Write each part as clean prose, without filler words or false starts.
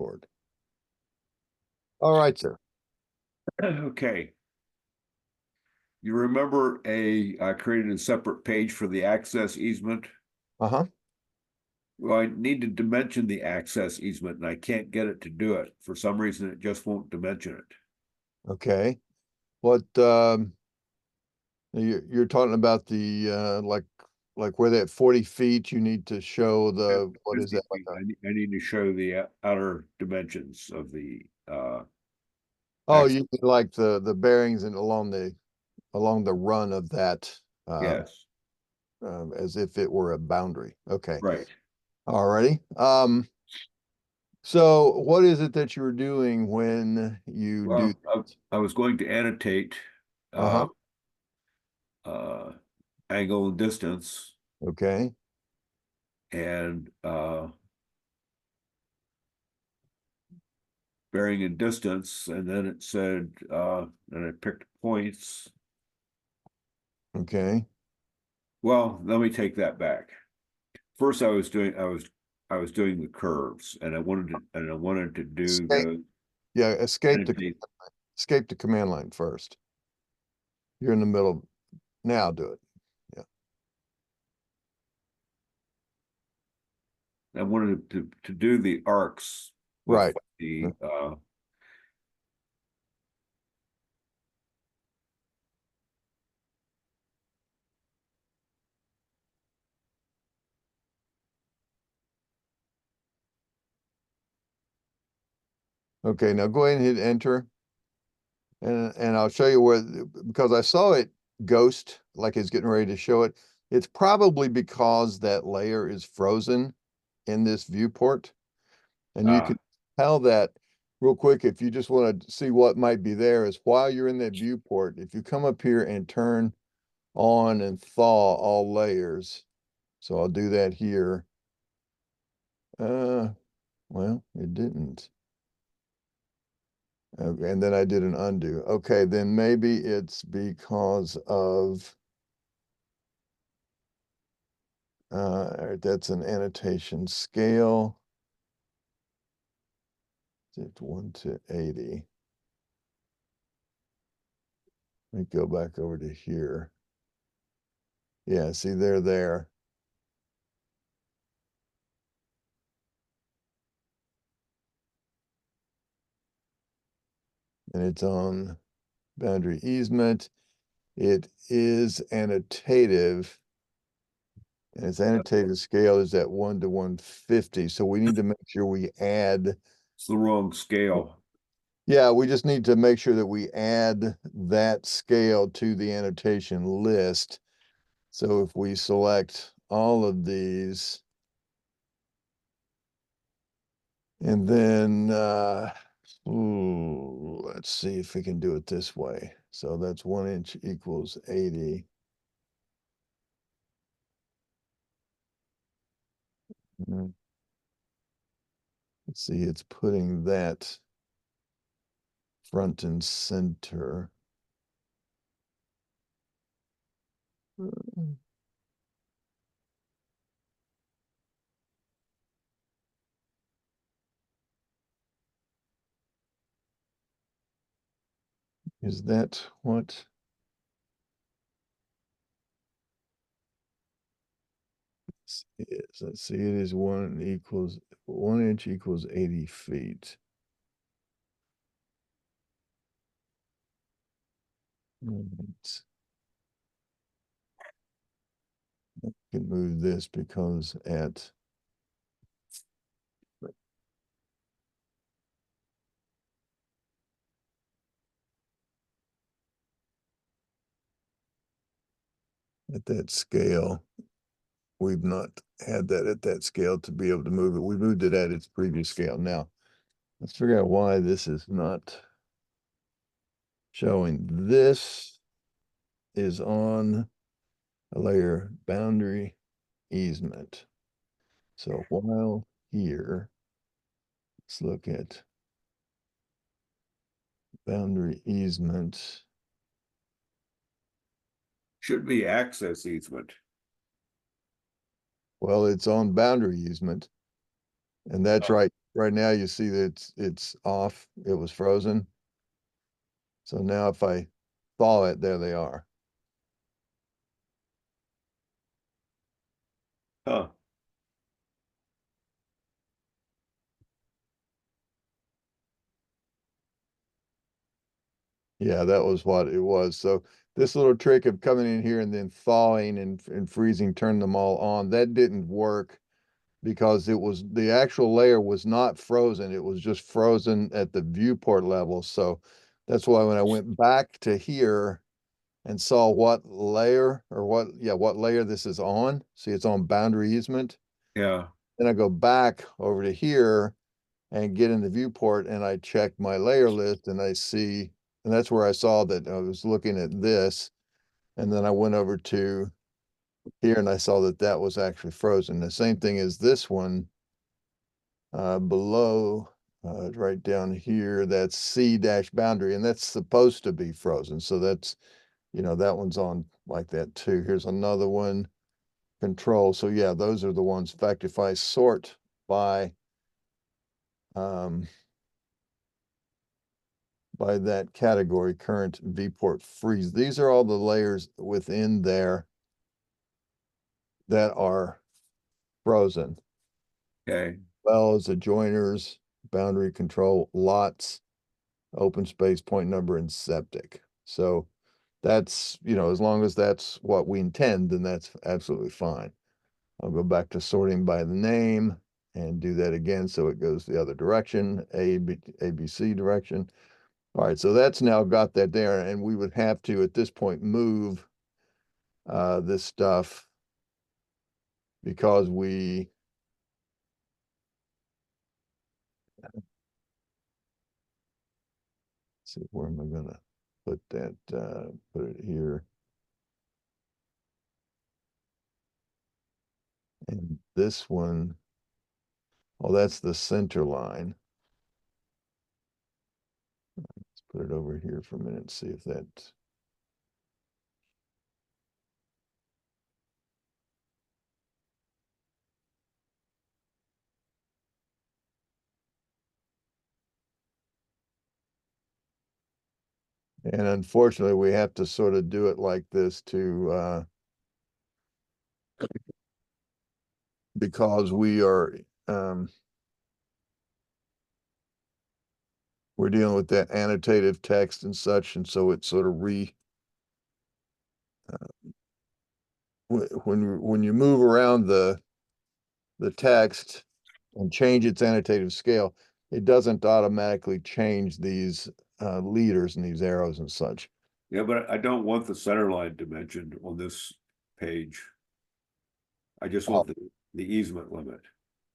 viewport. All right, sir. Okay. You remember I created a separate page for the access easement? Uh-huh. Well, I need to dimension the access easement and I can't get it to do it. For some reason, it just won't dimension it. Okay. What you're talking about the like where that 40 feet you need to show the what is that like I need to show the outer dimensions of the oh you mean like the bearings and along the run of that yes. As if it were a boundary. Okay. Right. All righty. So what is it that you're doing when you do? Well, I was going to annotate Uh-huh. uh, angle and distance Okay. and bearing and distance, and then it said, and I picked points. Okay. Well, let me take that back. First, I was doing the curves, and I wanted to do Escape. the Yeah, annotate. escape the command line first. You're in the middle. Now do it. Yeah. I wanted to do the arcs with Right. the Okay, now go ahead and hit enter. And I'll show you where, because I saw it ghost, like it's getting ready to show it. It's probably because that layer is frozen in this viewport. And you can tell that real quick if you just want to see what might be there is while you're in that viewport, if you come up here and turn on and thaw all layers. So I'll do that here. Well, it didn't. Okay, and then I did an undo. Okay, then maybe it's because of that's an annotation scale. It's 1 to 80. Let me go back over to here. Yeah, see, they're there. And it's on boundary easement. It is annotative. And its annotative scale is at 1 to 150. So we need to make sure we add. it's the wrong scale. Yeah, we just need to make sure that we add that scale to the annotation list. So if we select all of these, and then let's see if we can do it this way. So that's 1 inch equals 80. Let's see, it's putting that front and center. Is that what? Let's see, it is 1 inch equals 80 feet. Right. I can move this because at that scale, we've not had that at that scale to be able to move it. We moved it at its previous scale. Now, let's figure out why this is not showing. This is on a layer boundary easement. So while here, let's look at boundary easement. Should be access easement. Well, it's on boundary easement, and that's right. right now you see that it's off. It was frozen. So now if I thaw it, there they are. Huh. Yeah, that was what it was. So this little trick of coming in here and then thawing and freezing, turn them all on, that didn't work because it was the actual layer was not frozen. It was just frozen at the viewport level. So that's why when I went back to here and saw what layer or what layer this is on, see it's on boundary easement. Yeah. Then I go back over to here and get in the viewport and I check my layer list and I see, and that's where I saw that I was looking at this. And then I went over to here and I saw that that was actually frozen. The same thing as this one below, right down here, that's C dash boundary, and that's supposed to be frozen. So that's, that one's on like that too. Here's another one, control. So yeah, those are the ones. In fact, if I sort by, um, by that category, current viewport freeze. These are all the layers within there that are frozen. Okay. Wells, adjoiners, boundary control, lots, open space, point number, and septic. So that's, as long as that's what we intend, then that's absolutely fine. I'll go back to sorting by the name and do that again so it goes the other direction, ABC direction. All right, so that's now got that there, and we would have to, at this point, move this stuff because we, let's see, where am I gonna put that, put it here. And this one, well, that's the center line. Let's put it over here for a minute, see if that, and unfortunately, we have to sort of do it like this to, because we are, um, we're dealing with that annotative text and such, and so it's sort of when you move around the text and change its annotative scale, it doesn't automatically change these leaders and these arrows and such. Yeah, but I don't want the center line dimension on this page. I just Oh, want the easement limit.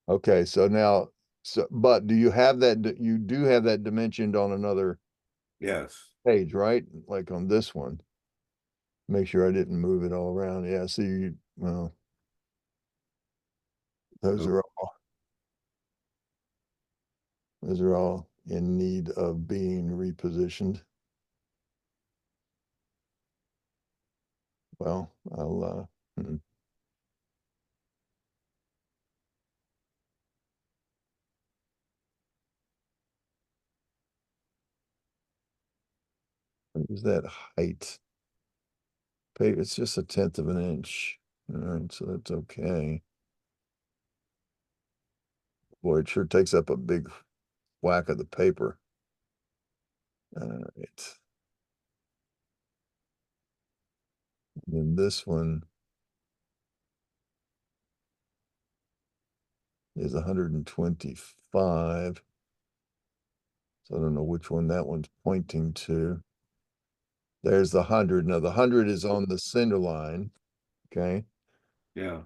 okay, so now, but do you have that? You do have that dimensioned on another Yes. page, right? Like on this one. Make sure I didn't move it all around. Yeah, see, well, those Oh, are all those are all in need of being repositioned. Well, what is that height? It's just 1/10 of an inch. All right, so that's okay. Boy, it sure takes up a big whack of the paper. All right. And then this one is 125. So I don't know which one that one's pointing to. There's the 100. Now the 100 is on the center line, okay, yeah.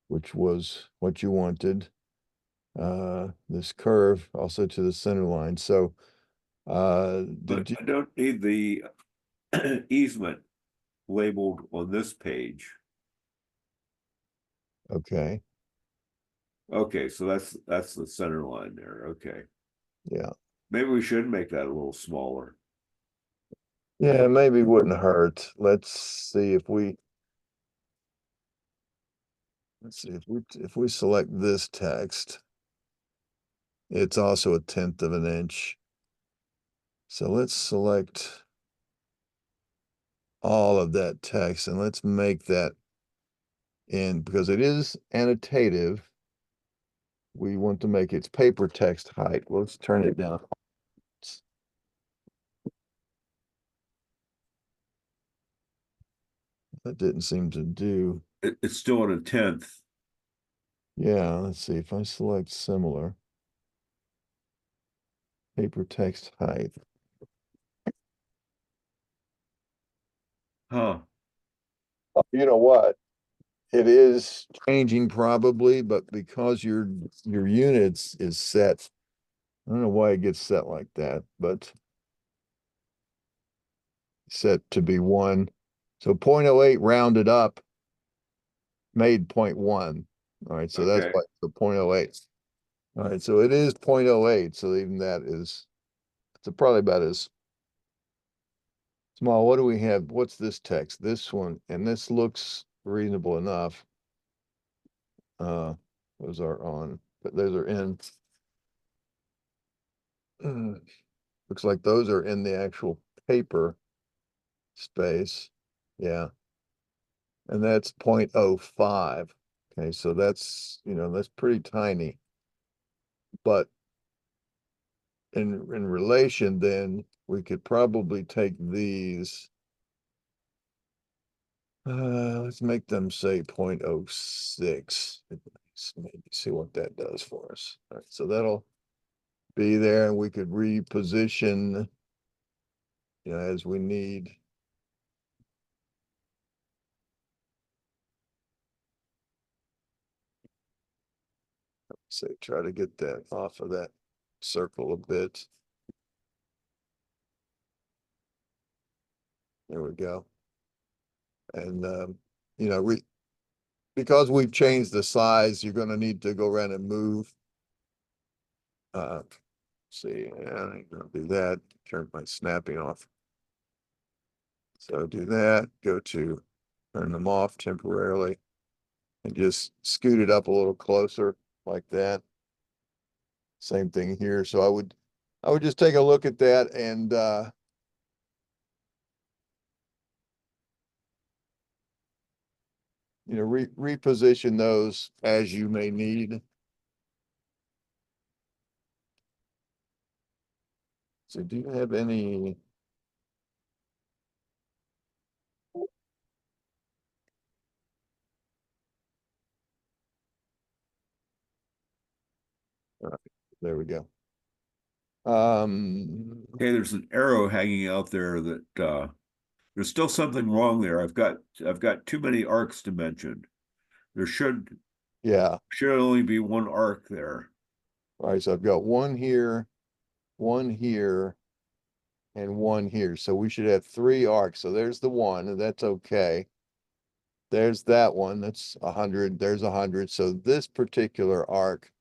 which was what you wanted. This curve also to the center line. So But did you, I don't need the easement labeled on this page. okay, Okay, so that's the center line there. Okay. yeah. Maybe we should make that a little smaller. Yeah, maybe wouldn't hurt. Let's see if we select this text. It's also 1/10 of an inch. So let's select all of that text and let's make that in, because it is annotative. We want to make its paper text height. Well, let's turn it down. That didn't seem to do. It's still at 1/10. Yeah, let's see if I select similar. Paper text height. Huh. You know what? It is changing probably, but because your units is set, I don't know why it gets set like that, but set to be 1. So 0.08 rounded up made 0.1. All right, so that's Okay. why the 0.08. All right, so it is 0.08. So even that is, it's probably about as small. What do we have? What's this text? This one, and this looks reasonable enough. Those are on, but those are in. Looks like those are in the actual paper space. Yeah. And that's 0.05. Okay, so that's, that's pretty tiny. But in relation, then we could probably take these. Let's make them say 0.06. Maybe see what that does for us. All right, so that'll be there, and we could reposition, as we need. Say, try to get that off of that circle a bit. There we go. And, because we've changed the size, you're going to need to go around and move. See, I'm going to do that. Turn my snapping off. So do that. Go to turn them off temporarily and just scoot it up a little closer like that. Same thing here. So I would just take a look at that and reposition those as you may need. So do you have any? All right, there we go. Okay, there's an arrow hanging out there that there's still something wrong there. I've got too many arcs to mention. There Yeah. should only be one arc there. All right, so I've got one here, and one here. So we should have 3 arcs. So there's the one, and that's okay. There's that one, that's 100. There's 100. So this particular arc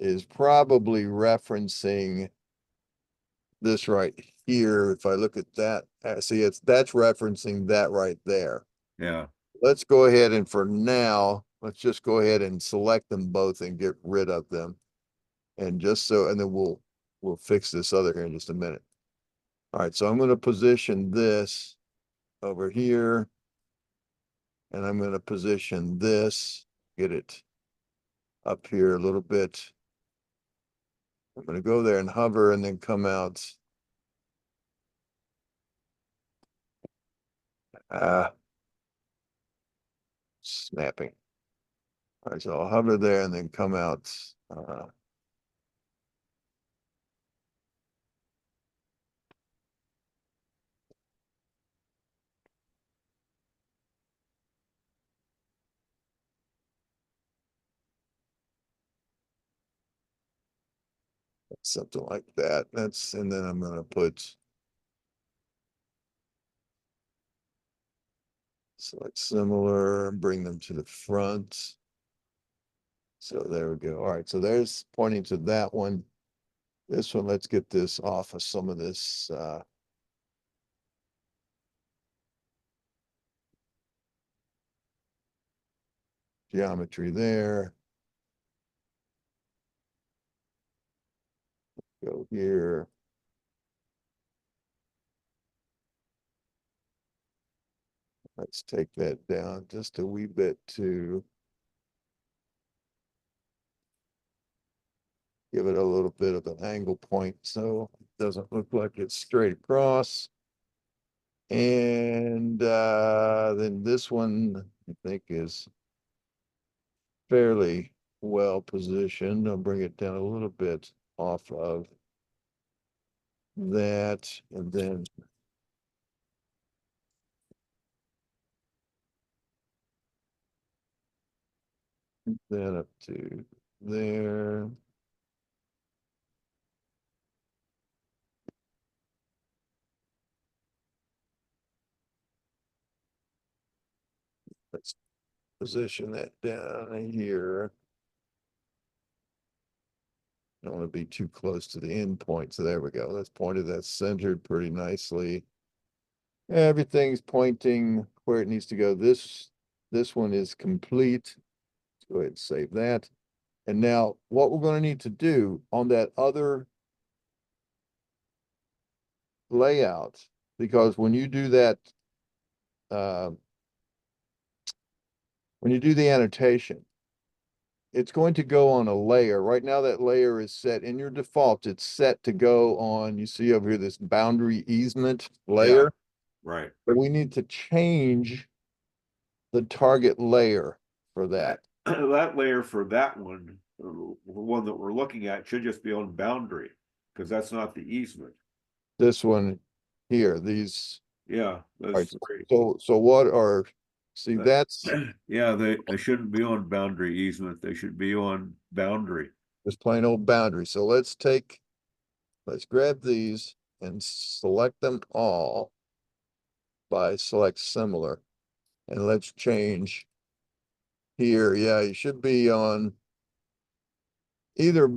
is probably referencing this right here. If I look at that, see, that's referencing that right there. Yeah. Let's go ahead and for now, let's just go ahead and select them both and get rid of them. And just so, and then we'll fix this other here in just a minute. All right, so I'm going to position this over here, and I'm going to position this, get it up here a little bit. I'm going to go there and hover and then come out. Snapping. All right, so I'll hover there and then come out. Something like that. And then I'm going to put select similar, bring them to the front. So there we go. All right, so there's pointing to that one. This one, let's get this off of some of this geometry there. Go here. Let's take that down just a wee bit to give it a little bit of an angle point so it doesn't look like it's straight across. And then this one I think is fairly well positioned. I'll bring it down a little bit off of that and then that up to there. Let's position that down here. Don't want to be too close to the end point. So there we go. That's pointed, that's centered pretty nicely. Everything's pointing where it needs to go. This one is complete. Let's go ahead and save that. And now what we're going to need to do on that other layout, because when you do that, uh, when you do the annotation, it's going to go on a layer. Right now that layer is set in your default. It's set to go on, you see over here, this boundary easement layer. Right. But we need to change the target layer for that. That layer for that one, the one that we're looking at, should just be on boundary, because that's not the easement. This one here, these, Yeah, all those right, three. so what are, see, That- that's Yeah, they shouldn't be on boundary easement. They should be on boundary. just plain old boundary. So let's grab these and select them all by select similar. And let's change here. Yeah, you should be on either,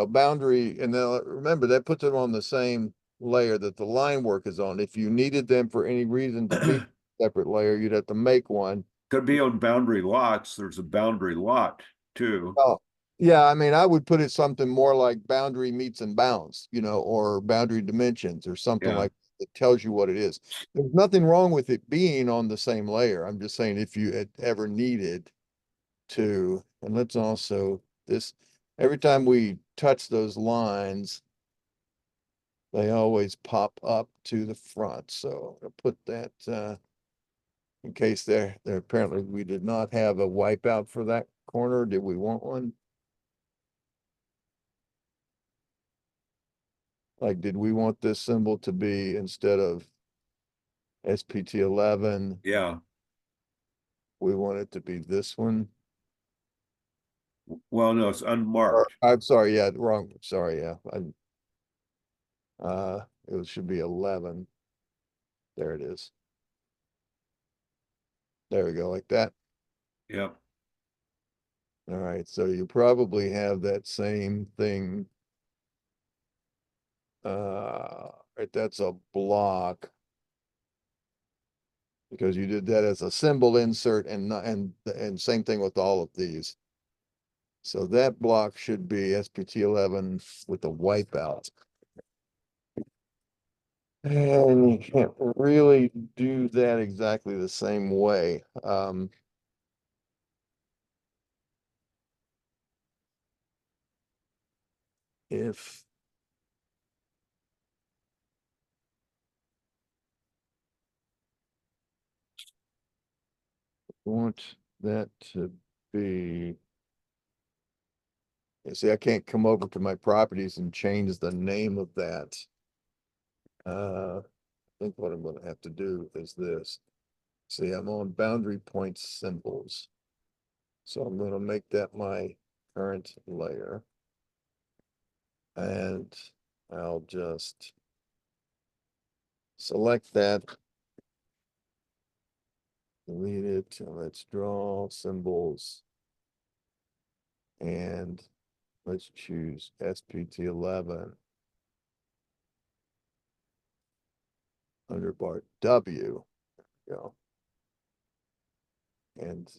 boundary. And then remember that puts it on the same layer that the line work is on. If you needed them for any reason to be separate layer, you'd have to make one. Could be on boundary lots. There's a boundary lot too. Oh, yeah, I mean, I would put it something more like boundary meets and bounds, or boundary dimensions or something Yeah. like that tells you what it is. There's nothing wrong with it being on the same layer. I'm just saying if you had ever needed to, and let's also every time we touch those lines, they always pop up to the front. So I'll put that in case there apparently we did not have a wipeout for that corner. Did we want one? Like, did we want this symbol to be instead of SPT 11, Yeah. we want it to be this one? Well, no, it's Or, unmarked. I'm sorry, yeah, wrong. Sorry, yeah. It should be 11. There it is. There we go, like that. Yep. All right, so you probably have that same thing. Right, that's a block. Because you did that as a symbol insert and same thing with all of these. So that block should be SPT 11 with a wipeout. And you can't really do that exactly the same way. If you want that to be, you see, I can't come over to my properties and change the name of that. I think what I'm going to have to do is this. See, I'm on boundary point symbols. So I'm going to make that my current layer. And I'll just select that, delete it, and let's draw symbols. And let's choose SPT 11 underbar W. Go. And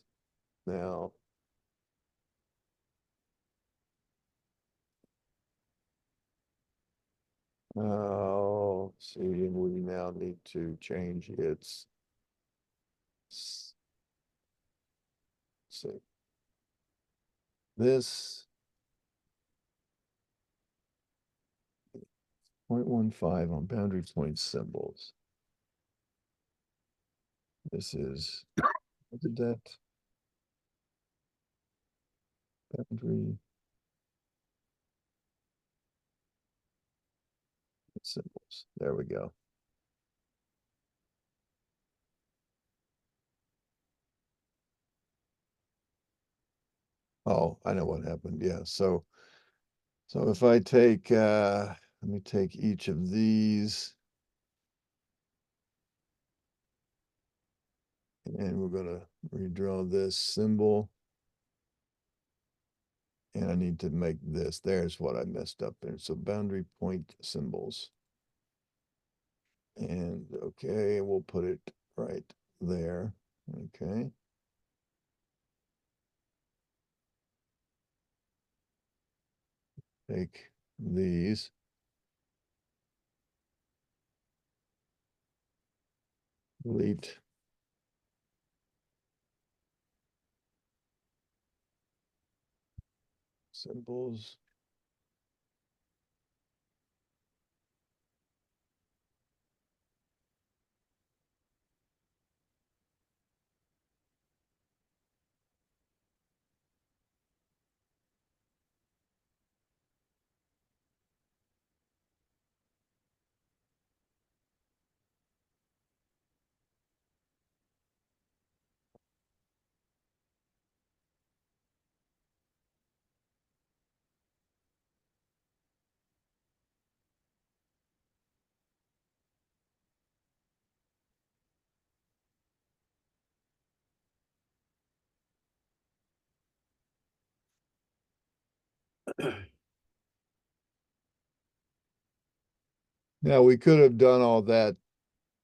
now Oh, see, we now need to change its. See. This 0.15 on boundary point symbols. This is, what did that? Boundary symbols. There we go. Oh, I know what happened. Yeah. So if I take, let me take each of these. And we're gonna redraw this symbol. And I need to make this. There's what I messed up there. So boundary point symbols. And okay, we'll put it right there. Okay. Take these. Delete. Symbols. Now we could have done all that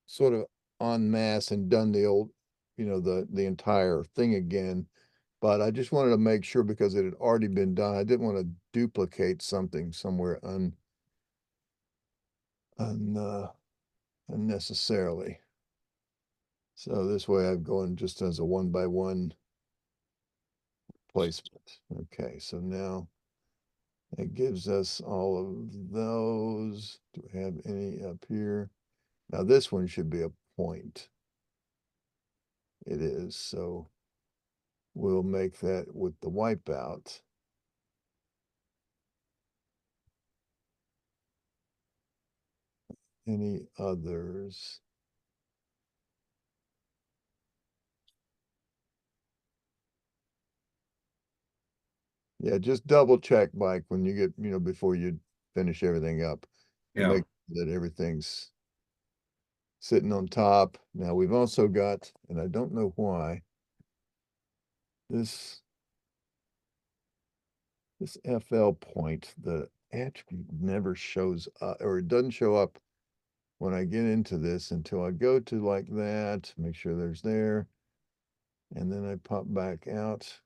sort of en masse and done the old, the entire thing again. But I just wanted to make sure because it had already been done. I didn't want to duplicate something somewhere unnecessarily. So this way I'm going just as a 1x1 placement. Okay, so now it gives us all of those. Do we have any up here? Now this one should be a point. It is, so we'll make that with the wipeout. Any others? Yeah, just double check, Mike, when you get, before you finish everything up. Yeah. Make that everything's sitting on top. Now we've also got, and I don't know why, this FL point, the attribute never shows up, or it doesn't show up when I get into this until I go to like that, make sure there's there. And then I pop back out.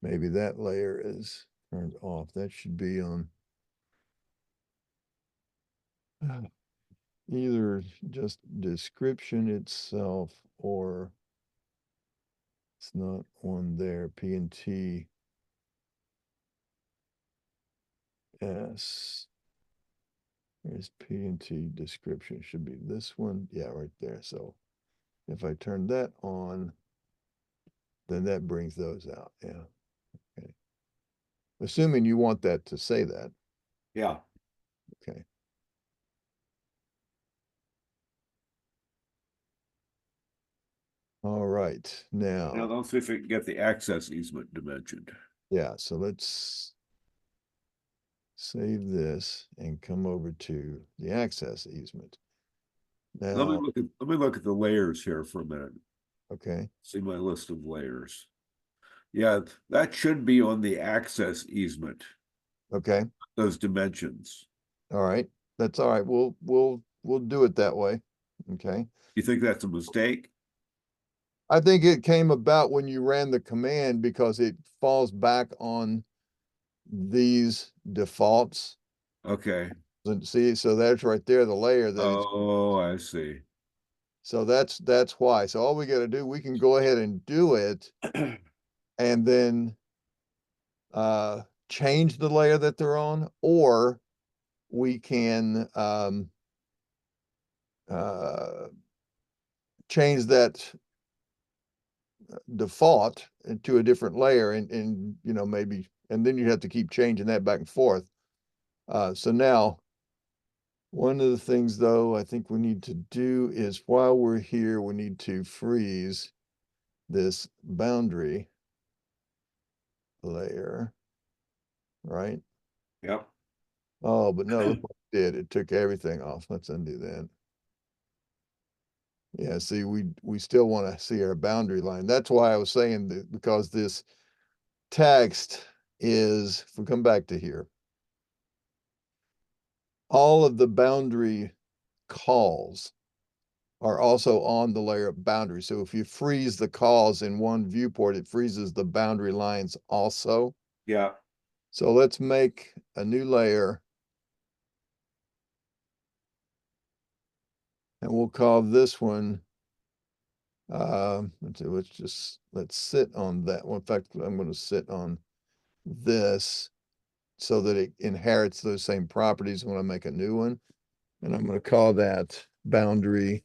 Maybe that layer is turned off. That should be on either just description itself or it's not on there. P&T S. There's P&T description. Should be this one. Yeah, right there. So if I turn that on, then that brings those out. Yeah. Okay. Assuming you want that to say that. Yeah. Okay. All right. Now Now, let's see if we can get the access easement dimensioned. yeah, so let's save this and come over to the access easement. Now, Let me look at the layers here for a minute. okay. See my list of layers. Yeah, that should be on the access easement, Okay. those dimensions. All right. That's all right. We'll do it that way. Okay. You think that's a mistake? I think it came about when you ran the command because it falls back on these defaults. Okay. And see, so that's right there, the layer that it's, Oh, I see. so that's why. So all we got to do, we can go ahead and do it and then change the layer that they're on, or we can uh, change that default into a different layer and you know, maybe, and then you have to keep changing that back and forth. So now, one of the things though, I think we need to do is while we're here, we need to freeze this boundary layer, right? Yep. Oh, but no, look what it did. It took everything off. Let's undo that. Yeah, see, we still want to see our boundary line. That's why I was saying that, because this text is, if we come back to here, all of the boundary calls are also on the layer of boundary. So if you freeze the calls in one viewport, it freezes the boundary lines also. Yeah. So let's make a new layer and we'll call this one, let's sit on that one. In fact, I'm going to sit on this so that it inherits those same properties when I make a new one. And I'm going to call that boundary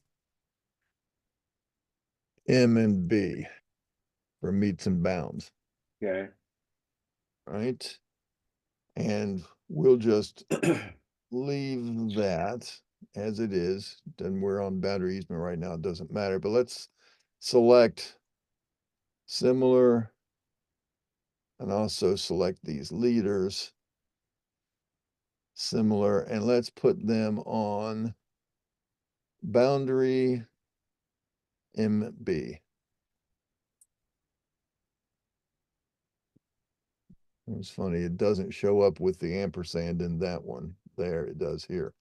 M and B for meets and bounds, Okay. right? And we'll just leave that as it is. And we're on boundary easement right now. It doesn't matter, but let's select similar and also select these leaders, similar, and let's put them on boundary MB. It's funny, it doesn't show up with the ampersand in that one. There, it does here.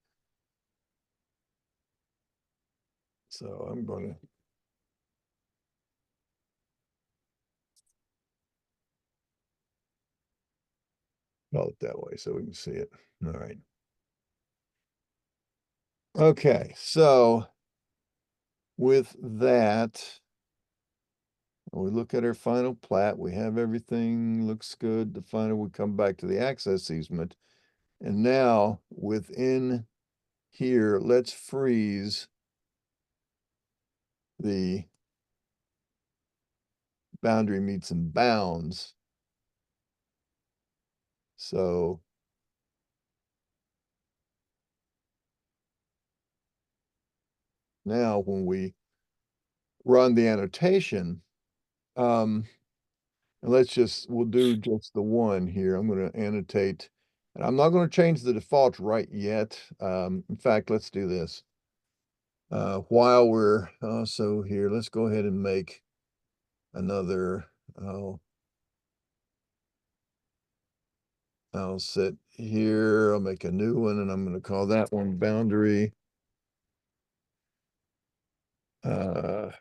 So I'm going to call it that way so we can see it. All right. Okay, so with that, we look at our final plat. We have everything looks good. The final, we come back to the access easement. And now within here, let's freeze the boundary meets and bounds. So now when we run the annotation, and we'll do just the one here. I'm going to annotate, and I'm not going to change the default right yet. In fact, let's do this. While we're also here, let's go ahead and make another, I'll sit here, I'll make a new one, and I'm going to call that one boundary. Let's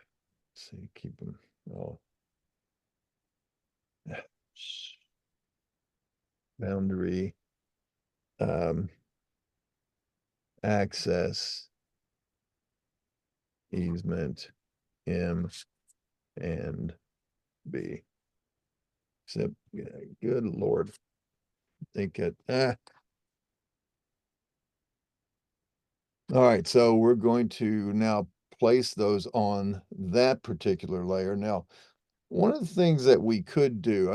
see, keep them all. Boundary access easement M and B. Except, yeah, good Lord. Think it. All right, so we're going to now place those on that particular layer. Now, one of the things that we could do,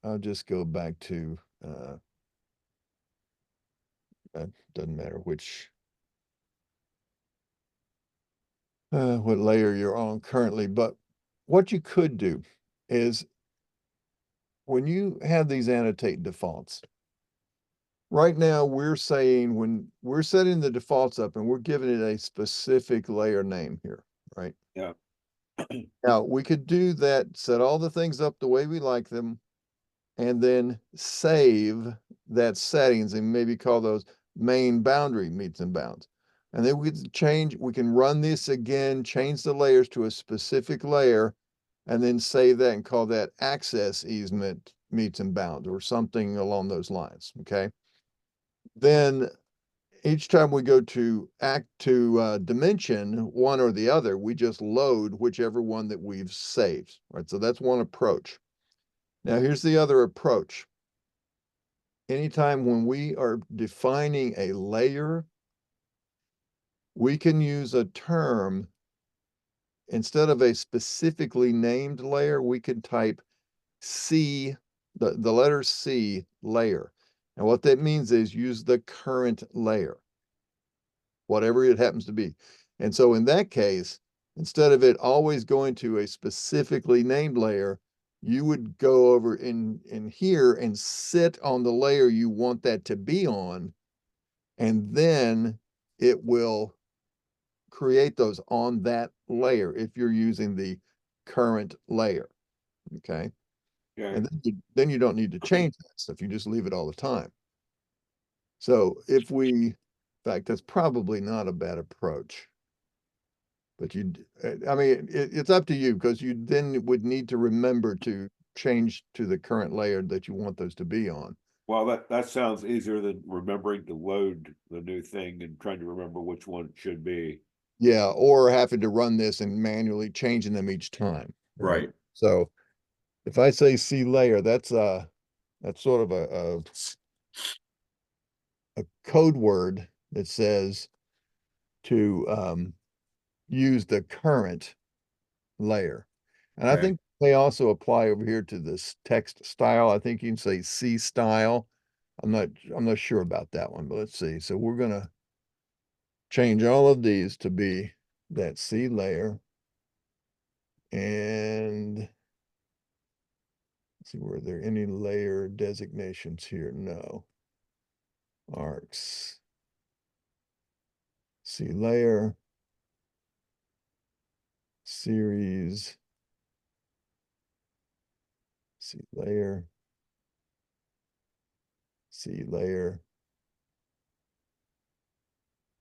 I'll just go back to, doesn't matter what layer you're on currently, but what you could do is when you have these annotate defaults, right now we're saying when we're setting the defaults up and we're giving it a specific layer name here, right? Yeah. Now we could do that, set all the things up the way we like them, and then save that settings and maybe call those main boundary meets and bounds. And then we can run this again, change the layers to a specific layer, and then save that and call that access easement meets and bounds or something along those lines, okay? Then each time we go to dimension one or the other, we just load whichever one that we've saved, right? So that's one approach. Now here's the other approach. Anytime when we are defining a layer, we can use a term. Instead of a specifically named layer, we could type C, the letter C, layer. And what that means is use the current layer, whatever it happens to be. And so in that case, instead of it always going to a specifically named layer, you would go over in here and sit on the layer you want that to be on, and then it will create those on that layer if you're using the current layer, okay? Yeah. And then you don't need to change that stuff. You just leave it all the time. So if we, in fact, that's probably not a bad approach. But I mean, it's up to you because you then would need to remember to change to the current layer that you want those to be on. Well, that sounds easier than remembering to load the new thing and trying to remember which one it should be. Yeah, or having to run this and manually changing them each time. Right. So if I say C layer, that's sort of a code word that says to use the current layer. And I Okay. think they also apply over here to this text style. I think you can say C style. I'm not sure about that one, but let's see. So we're gonna change all of these to be that C layer. And let's see, were there any layer designations here? No. Arcs. C layer. Series. C layer. C layer.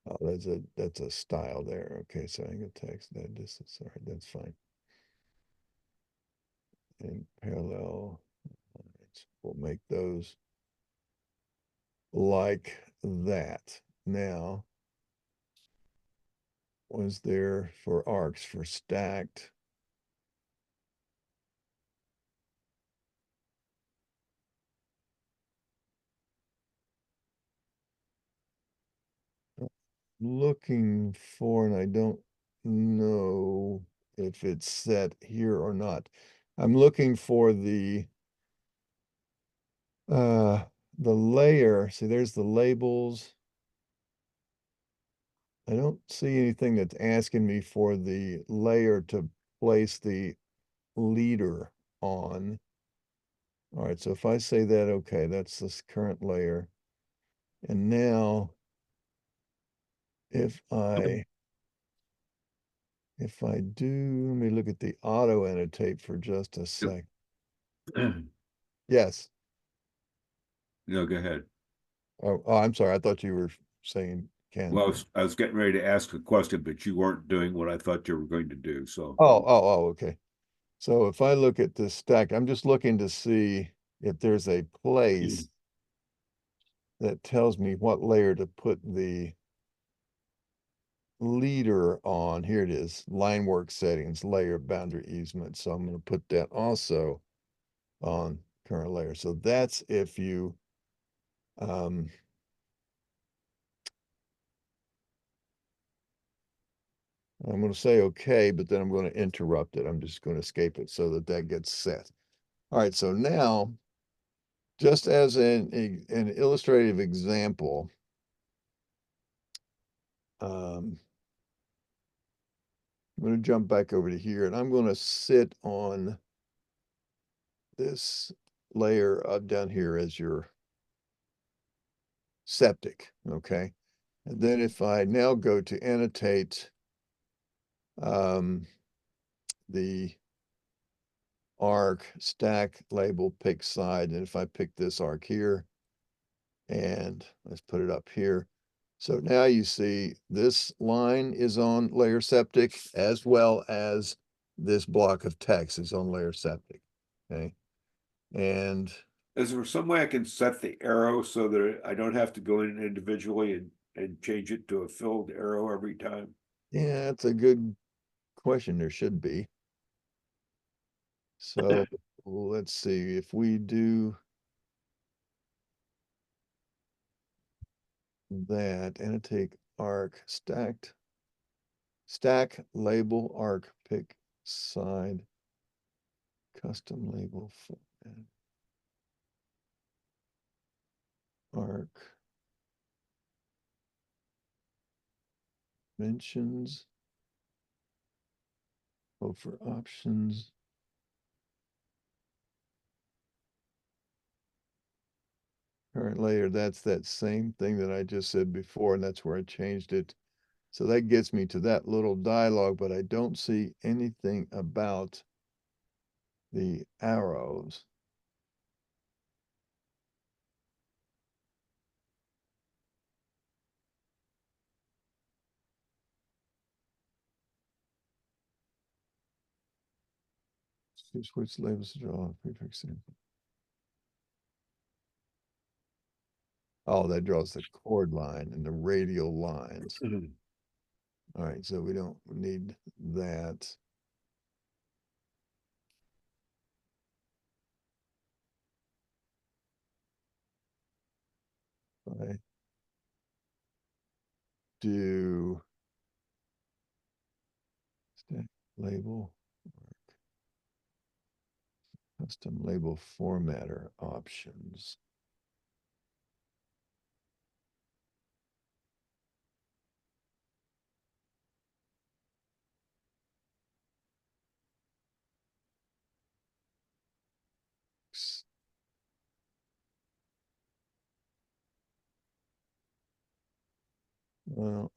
Oh, that's a style there. Okay, so I can text that distance. All right, that's fine. And parallel lines, we'll make those like that. Now, was there for arcs for stacked? Looking for, and I don't know if it's set here or not. I'm looking for uh the layer. See, there's the labels. I don't see anything that's asking me for the layer to place the leader on. All right, so if I say that, okay, that's this current layer. And now if I do, let me look at the auto annotate for just a sec. Yes. No, go ahead. Oh, I'm sorry. I thought you were saying can. Well, I was getting ready to ask a question, but you weren't doing what I thought you were going to do. So, Oh, okay. So if I look at this stack, I'm just looking to see if there's a place that tells me what layer to put the leader on. Here it is, line work settings, layer boundary easement. So I'm going to put that also on current layer. So that's if you um, I'm going to say okay, but then I'm going to interrupt it. I'm just going to escape it so that that gets set. All right, so now, just as an illustrative example, I'm going to jump back over to here, and I'm going to sit on this layer down here as your septic, okay? And then if I now go to annotate the arc, stack, label, pick side, and if I pick this arc here, and let's put it up here. So now you see this line is on layer septic as well as this block of text is on layer septic, okay? And Is there some way I can set the arrow so that I don't have to go in individually and change it to a filled arrow every time? yeah, that's a good question. There should be. So let's see if we do that, annotate arc, stack label arc, pick side, custom label format, arc, mentions, oh, for options. Current layer, that's that same thing that I just said before, and that's where I changed it. So that gets me to that little dialogue, but I don't see anything about the arrows. Switch labels to draw prefix sample. Oh, that draws the chord line and the radial lines. All right, so we don't need that. I do stack label, custom label formatter options. Well,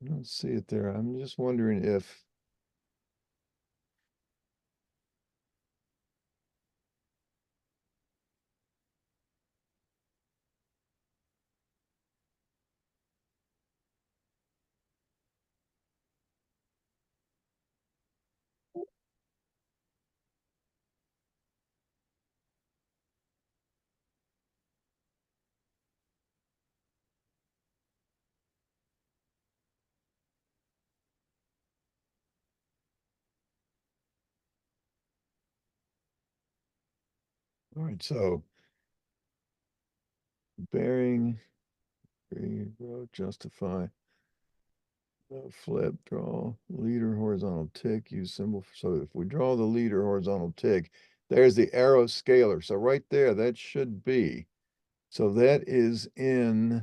I don't see it there. I'm just wondering if, all right, so bearing, row, justify, flip, draw, leader, horizontal tick, use symbol. So if we draw the leader horizontal tick, there's the arrow scalar. So right there, that should be. So that is in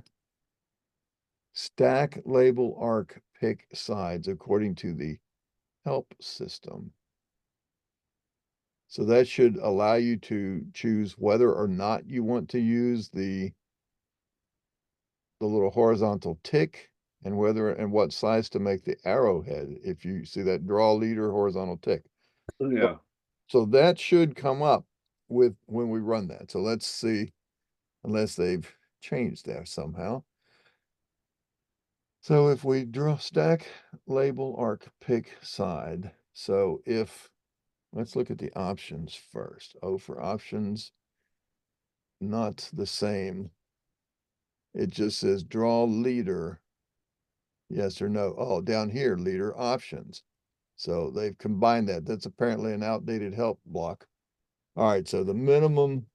stack label arc pick sides according to the help system. So that should allow you to choose whether or not you want to use the little horizontal tick and whether and what size to make the arrowhead. If you see that draw leader horizontal tick. Yeah. So that should come up with when we run that. So let's see, unless they've changed that somehow. So if we draw stack label arc pick side. So if let's look at the options first. Oh, for options, not the same. It just says draw leader. Yes or no. Oh, down here, leader options. So they've combined that. That's apparently an outdated help block. All right, so the minimum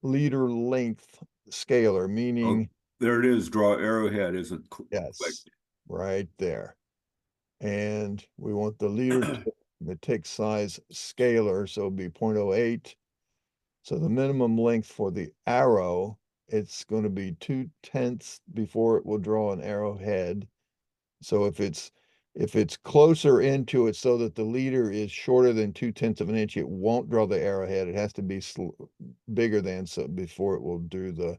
leader length scalar, Oh, meaning, there it is. Draw arrowhead isn't yes, clicked. right there. And we want the leader tick, the tick size scalar, so it'd be 0.08. So the minimum length for the arrow, it's going to be 2/10 before it will draw an arrowhead. So if it's closer into it so that the leader is shorter than 2/10 of an inch, it won't draw the arrowhead. It has to be bigger than so before it will do the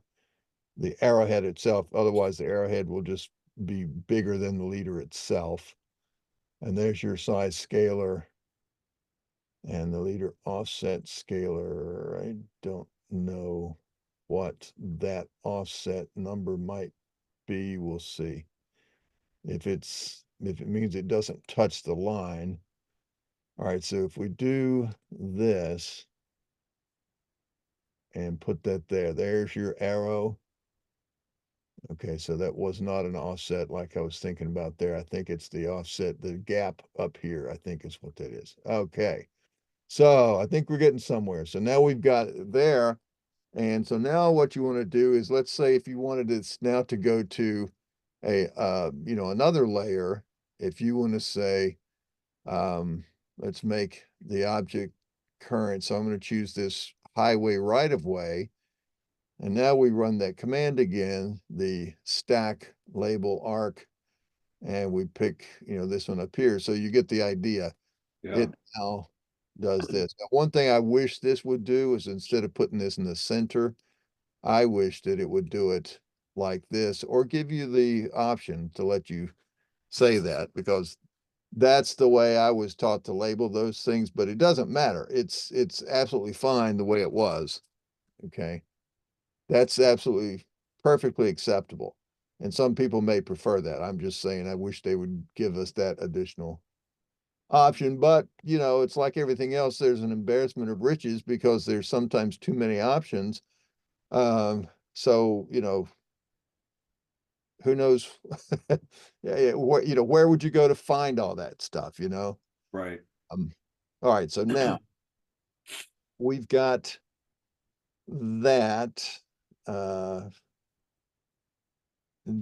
arrowhead itself. Otherwise, the arrowhead will just be bigger than the leader itself. And there's your size scalar and the leader offset scalar. I don't know what that offset number might be, we'll see. If it means it doesn't touch the line. All right, so if we do this and put that there, there's your arrow. Okay, so that was not an offset like I was thinking about there. I think it's the offset, the gap up here, I think is what that is. Okay, so I think we're getting somewhere. So now we've got it there. And so now what you want to do is, let's say if you wanted this now to go to a, another layer, if you want to say, let's make the object current. So I'm going to choose this highway right of way. And now we run that command again, the stack label arc, and we pick, this one up here. So you get the idea. Yeah. It now does this. Now, one thing I wish this would do is, instead of putting this in the center, I wish that it would do it like this, or give you the option to let you say that, because that's the way I was taught to label those things, but it doesn't matter. It's absolutely fine the way it was. Okay. That's absolutely perfectly acceptable. And some people may prefer that. I'm just saying I wish they would give us that additional option. But, it's like everything else, there's an embarrassment of riches because there's sometimes too many options. So, who knows? Yeah, where would you go to find all that stuff? Right. Um, all right, so now we've got that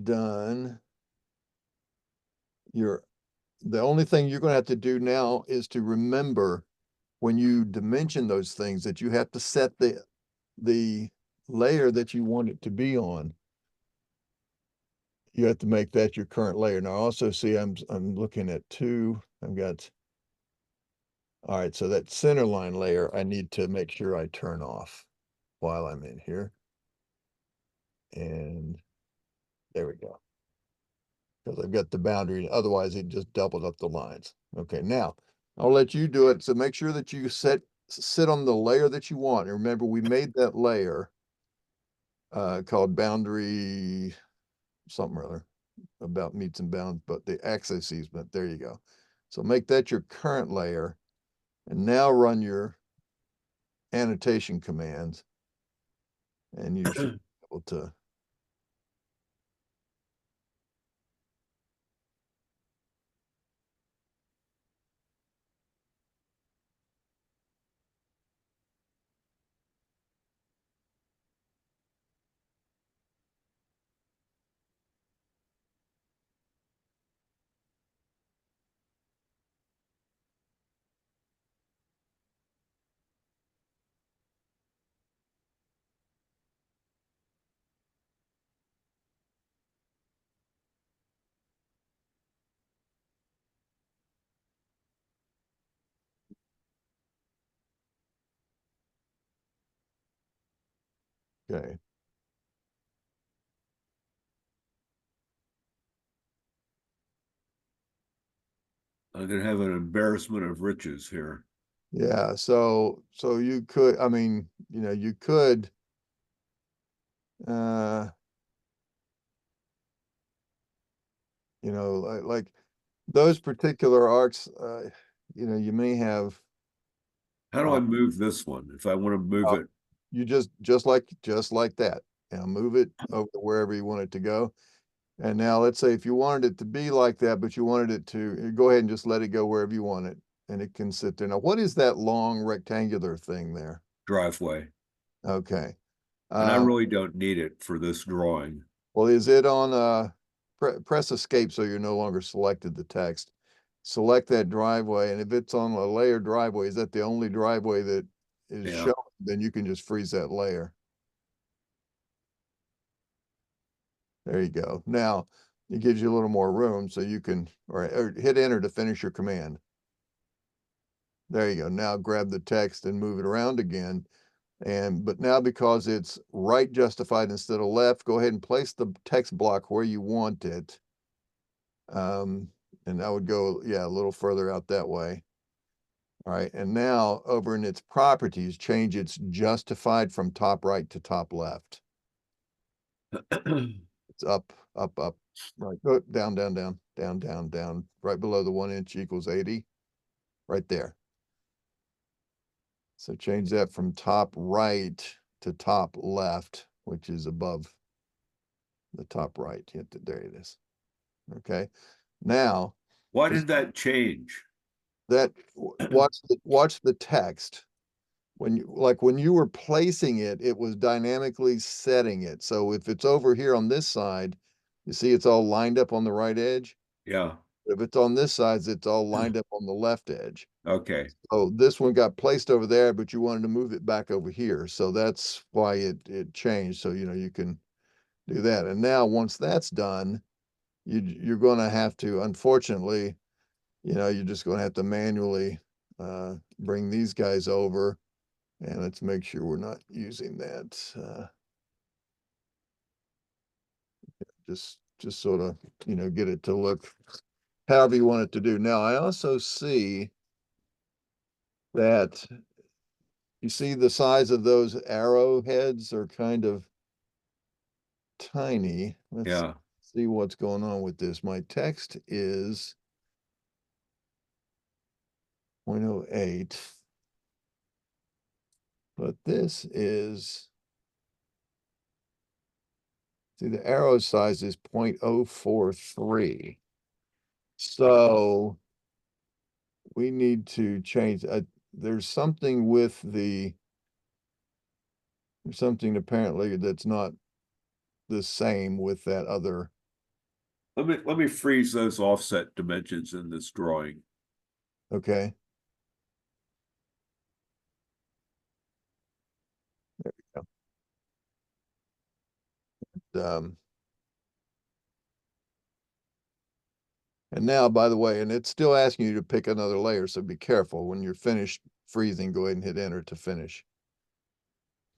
done. The only thing you're going to have to do now is to remember, when you dimension those things, that you have to set the layer that you want it to be on. You have to make that your current layer. Now, also see, I'm looking at two. All right, so that center line layer, I need to make sure I turn off while I'm in here. And there we go. Because I've got the boundary, otherwise it just doubled up the lines. Okay, now I'll let you do it. So make sure that you sit on the layer that you want. And remember, we made that layer called boundary something or other, about meets and bounds, but the access easement, there you go. So make that your current layer, and now run your annotation commands, and you should be able to. Okay. I'm gonna have an embarrassment of riches here. Yeah, so you could, I mean, you could uh like those particular arcs, you may have How do uh I move this one if I want to move uh, it? you just like that. Now move it over to wherever you want it to go. And now let's say if you wanted it to be like that, but you wanted it to, go ahead and just let it go wherever you want it, and it can sit there. Now, what is that long rectangular thing there? Driveway. Okay. And I Um, really don't need it for this drawing. well, is it on, press escape so you're no longer selected the text. Select that driveway, and if it's on a layer driveway, is that the only driveway that is Yeah. shown? Then you can just freeze that layer. There you go. Now, it gives you a little more room so you can, or hit enter to finish your command. There you go. Now grab the text and move it around again. But now, because it's right justified instead of left, go ahead and place the text block where you want it. And I would go, yeah, a little further out that way. All right. And now over in its properties, change its justified from top right to top left. It's up, right, down, down, down, down, down, down, right below the 1 inch equals 80, right there. So change that from top right to top left, which is above the top right. There it is. Okay. Now, Why just did that change? that watch the text. When you were placing it, it was dynamically setting it. So if it's over here on this side, you see it's all lined up on the right edge. Yeah, If it's on this side, it's all lined up on the left edge. okay, So this one got placed over there, but you wanted to move it back over here. So that's why it changed. So you can do that. And now once that's done, you're going to have to, unfortunately, you're just going to have to manually bring these guys over. And let's make sure we're not using that. Just sort of, get it to look however you want it to do. Now, I also see that you see the size of those arrowheads are kind of tiny. Let's yeah. see what's going on with this. My text is 0.08, but this is, see, the arrow size is 0.043. So we need to change. There's something with there's something apparently that's not the same with that other. Let me freeze those offset dimensions in this drawing. Okay. There we go. And now, by the way, and it's still asking you to pick another layer, so be careful. When you're finished freezing, go ahead and hit enter to finish.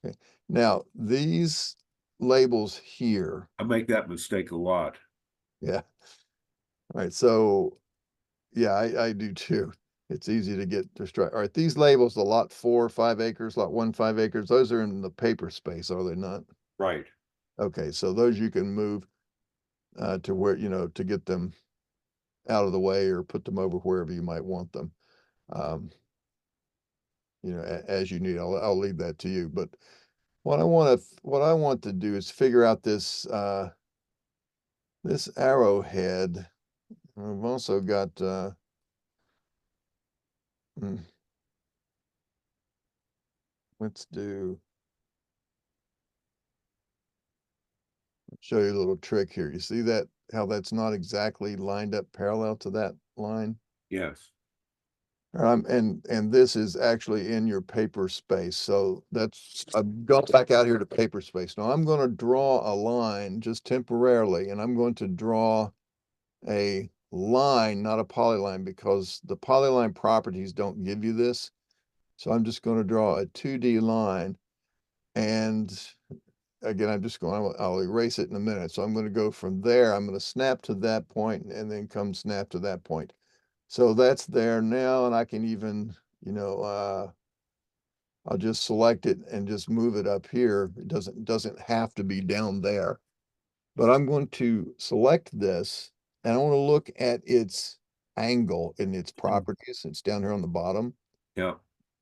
Okay. Now, these labels here, I make that mistake a lot. yeah. All right, so yeah, I do too. It's easy to get distracted. All right, these labels, the lot 4, 5 acres, lot 1, 5 acres, those are in the paper space, are they not? Right. Okay, so those you can move to where, to get them out of the way or put them over wherever you might want them. Um, as you need. I'll leave that to you. But what I want to do is figure out this arrowhead. I've also got hmm, let's show you a little trick here. You see that how that's not exactly lined up parallel to that line? Yes. And this is actually in your paper space. So I've gone back out here to paper space. Now I'm going to draw a line just temporarily, and I'm going to draw a line, not a polyline, because the polyline properties don't give you this. So I'm just going to draw a 2D line. And again, I'll erase it in a minute. So I'm going to go from there. I'm going to snap to that point and then come snap to that point. So that's there now. And I can even, I'll just select it and just move it up here. It doesn't have to be down there. But I'm going to select this and I want to look at its angle in its properties. It's down here on the bottom. Yeah.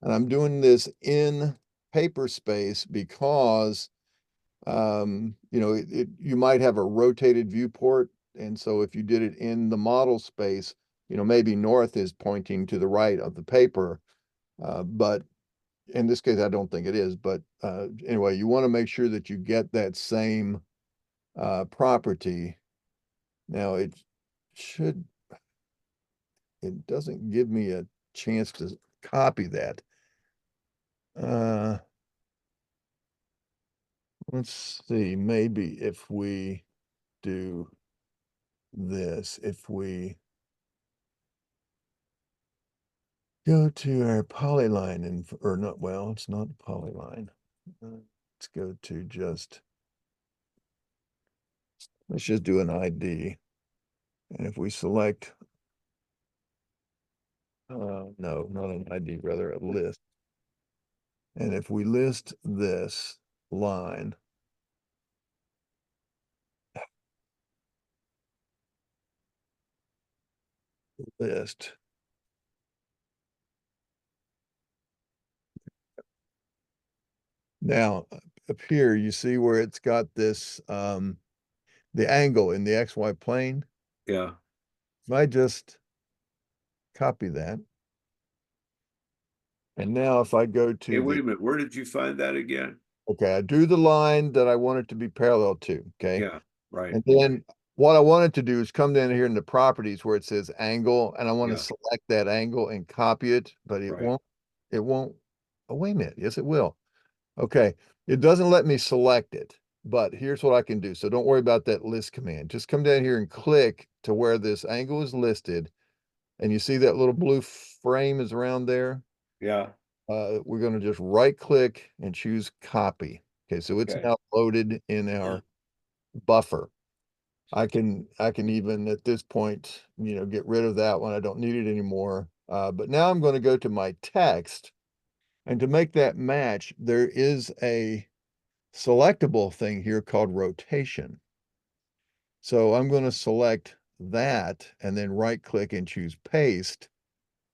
And I'm doing this in paper space because, you might have a rotated viewport. And so if you did it in the model space, maybe north is pointing to the right of the paper. But in this case, I don't think it is. But anyway, you want to make sure that you get that same property. Now should, it doesn't give me a chance to copy that. Let's see, maybe if we do this, if we go to our polyline and, or not, well, it's not a polyline. Let's go to let's just do an ID. And if we select, no, not an ID, rather a list. And if we list this line, list. Now, up here, you see where it's got this, the angle in the XY plane. Yeah. If I just copy that, and now if I go Hey, to wait the, a minute. Where did you find that again? okay, I drew the line that I want it to be parallel to, okay? Yeah, right. And then what I wanted to do is come down here in the properties where it says angle, and I want to Yeah, select that angle and copy it, but right. it won't, oh, wait a minute. Yes, it will. Okay. It doesn't let me select it, but here's what I can do. So don't worry about that list command. Just come down here and click to where this angle is listed. And you see that little blue frame is around there. Yeah, We're going to just right click and choose copy. Okay. So it's okay. now loaded in our buffer. I can even at this point, get rid of that one. I don't need it anymore. But now I'm going to go to my text, and to make that match, there is a selectable thing here called rotation. So I'm going to select that and then right click and choose paste,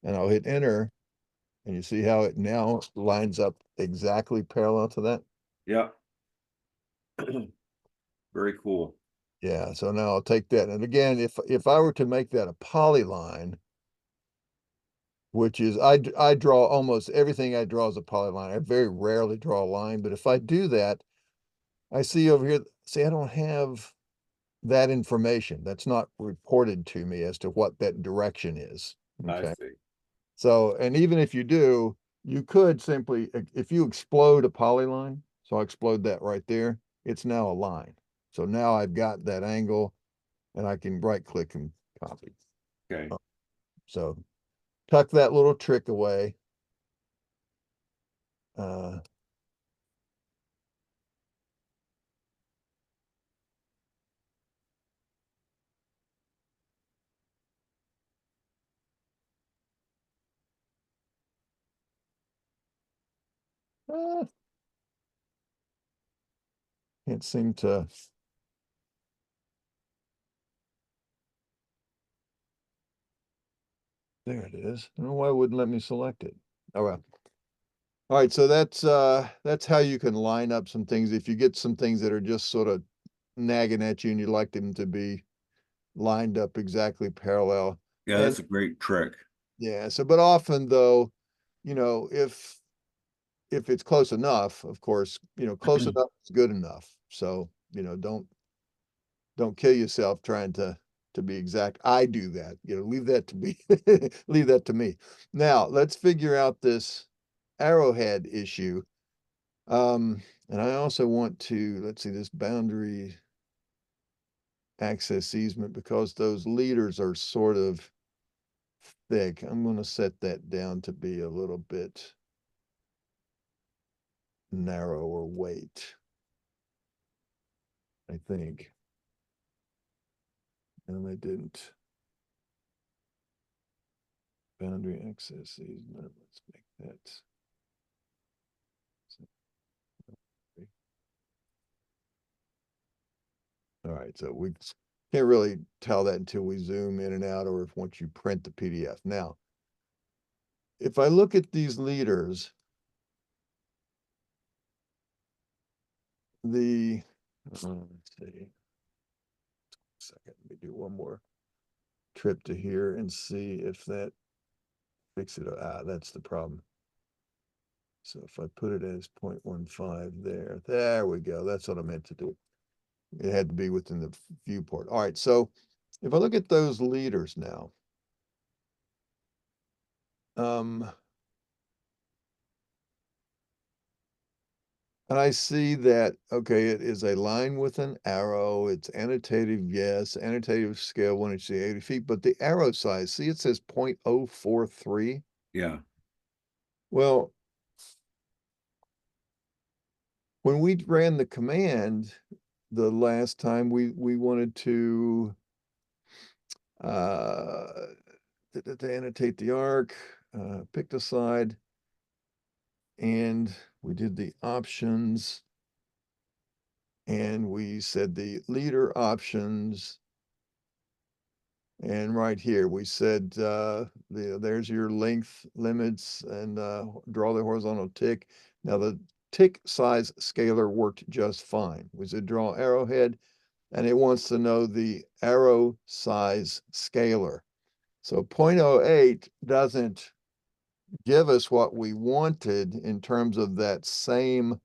and I'll hit enter, and you see how it now lines up exactly parallel to that. Yeah. Very cool. Yeah, so now I'll take that. And again, if I were to make that a polyline, which is I draw almost everything I draw as a polyline. I very rarely draw a line, but if I do that, I see over here, see, I don't have that information. That's not reported to me as to what that direction is. I Okay. see. So, and even if you do, you could simply, if you explode a polyline, so I'll explode that right there, it's now a line. So now I've got that angle and I can right click and copy. Okay. So tuck that little trick away. Uh, uh, can't seem to, there it is. I don't know why it wouldn't let me select it. Oh well. All right, so that's how you can line up some things. If you get some things that are just sort of nagging at you and you'd like them to be lined up exactly parallel. Yeah, And that's a great trick. yeah, so but often though, you know, if it's close enough, of course, close enough is good enough. So, don't kill yourself trying to be exact. I do that. Leave that to be leave that to me. Now, let's figure out this arrowhead issue. And I also want to, let's see, this boundary access easement, because those leaders are sort of thick. I'm going to set that down to be a little bit narrower weight, I think. And I didn't. Boundary access easement. Let's make that. All right, so we can't really tell that until we zoom in and out, or if once you print the PDF. Now, if I look at these leaders, let's see, second, let me do one more trip to here and see if that fix it. That's the problem. So if I put it as 0.15 there we go. That's what I meant to do. It had to be within the viewport. All right, so if I look at those leaders now, and I see that, okay, it is a line with an arrow. It's annotative, yes, annotative scale 1 inch to 80 feet, but the arrow size, see, it says 0.043. Yeah, Well, when we ran the command the last time, we wanted to uh, annotate the arc, pick the side, and we did the options, and we said the leader options And right here, we said, there's your length limits and, draw the horizontal tick. Now the tick size scalar worked just fine. We said draw arrowhead, and it wants to know the arrow size scalar. So 0.08 doesn't give us what we wanted in terms of that same,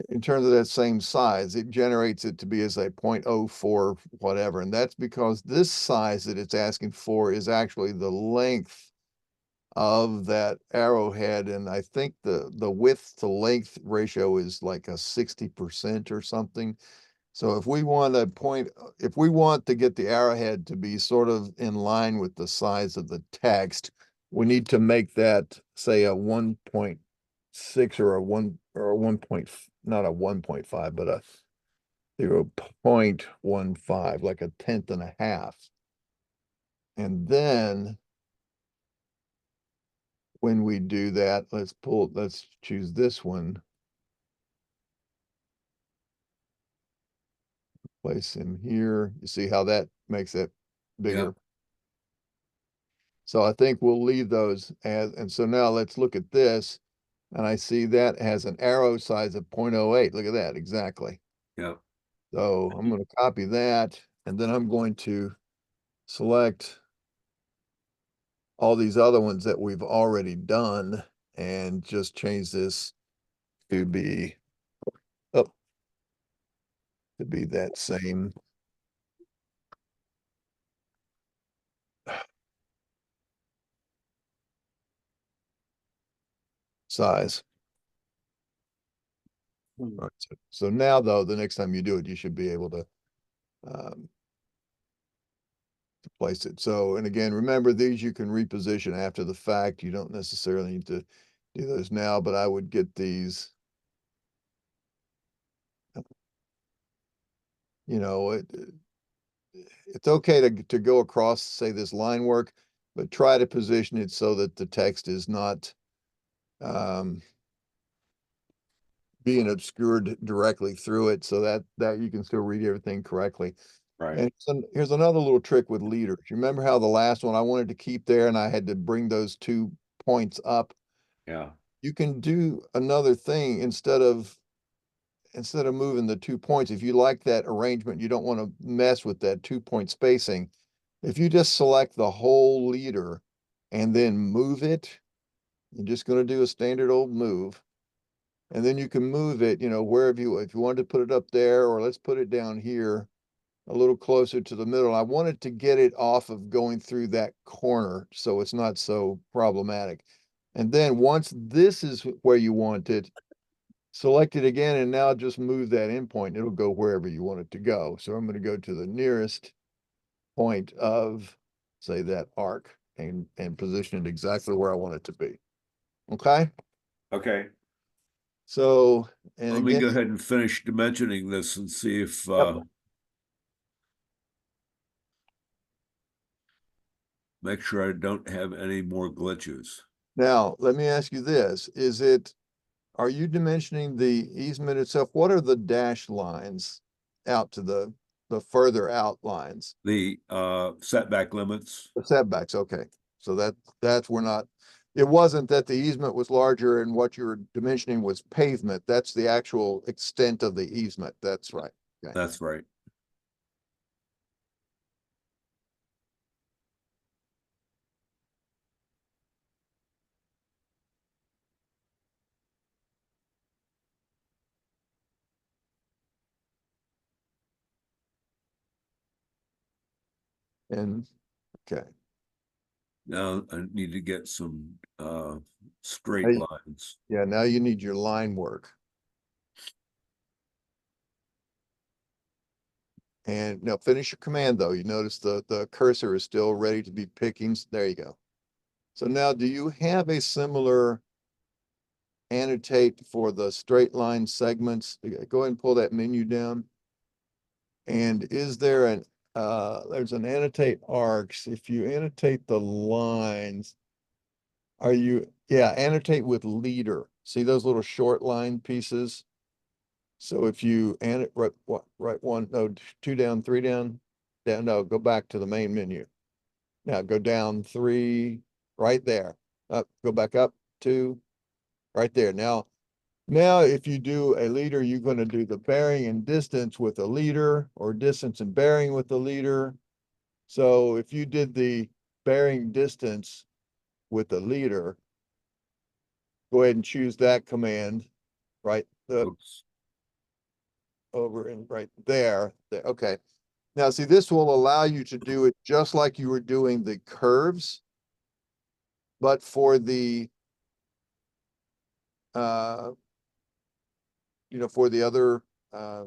in terms of that same size. It generates it to be as a 0.04 whatever. And that's because this size that it's asking for is actually the length of that arrowhead. And I think the width to length ratio is like a 60% or something. So if we want if we want to get the arrowhead to be sort of in line with the size of the text, we need to make that, say, a 1.6 or a 1 point, not a 1.5, but a 0.15, like a tenth and a half. And then when we do that, let's choose this one, place him here. You see how that makes it Yeah, bigger? So I think we'll leave those as, and so now let's look at this. And I see that has an arrow size of 0.08. Look at that, exactly. yeah. So I'm going to copy that, and then I'm going to select all these other ones that we've already done and just change this to be up to be that same size. All right, so now though, the next time you do it, you should be able um, to place it. So, and again, remember these you can reposition after the fact. You don't necessarily need to do those now, but I would get these, you know, it's okay to go across, say, this line work, but try to position it so that the text is not um, being obscured directly through it, so that you can still read everything correctly. Right. And so here's another little trick with leaders. You remember how the last one I wanted to keep there and I had to bring those 2 points up? Yeah. You can do another thing instead of moving the 2 points. If you like that arrangement, you don't want to mess with that 2 point spacing. If you just select the whole leader and then move it, you're just going to do a standard old move. And then you can move it, wherever if you wanted to put it up there, or let's put it down here a little closer to the middle. I wanted to get it off of going through that corner so it's not so problematic. And then once this is where you want it, select it again, and now just move that endpoint. It'll go wherever you want it to go. So I'm going to go to the nearest point of, say, that arc and position it exactly where I want it to be. Okay. Okay. So, and Let me again, go ahead and finish dimensioning this and see if yep. make sure I don't have any more glitches. Now let me ask you this: are you dimensioning the easement itself? What are the dashed lines out to the further out lines? The setback limits. The setbacks, okay. So that's we're not, it wasn't that the easement was larger and what you were dimensioning was pavement. That's the actual extent of the easement. That's right. Okay. That's right. And okay. Now I need to get some straight Hey, lines. yeah, now you need your line work. And now finish your command though. You notice the cursor is still ready to be picking. There you go. So now do you have a similar annotate for the straight line segments? Go ahead and pull that menu down. And is there there's an annotate arcs. If you annotate the lines, yeah, annotate with leader. See those little short line pieces? So if you, and it, right one, no, two down, three down, no, go back to the main menu. Now go down three, right there, up, go back up two, right there. Now if you do a leader, you're going to do the bearing and distance with a leader, or distance and bearing with the leader. So if you did the bearing distance with the leader, go ahead and choose that command, right? Oops. Over and right there. Okay. Now, see, this will allow you to do it just like you were doing the curves, but for the, uh, for the other, uh,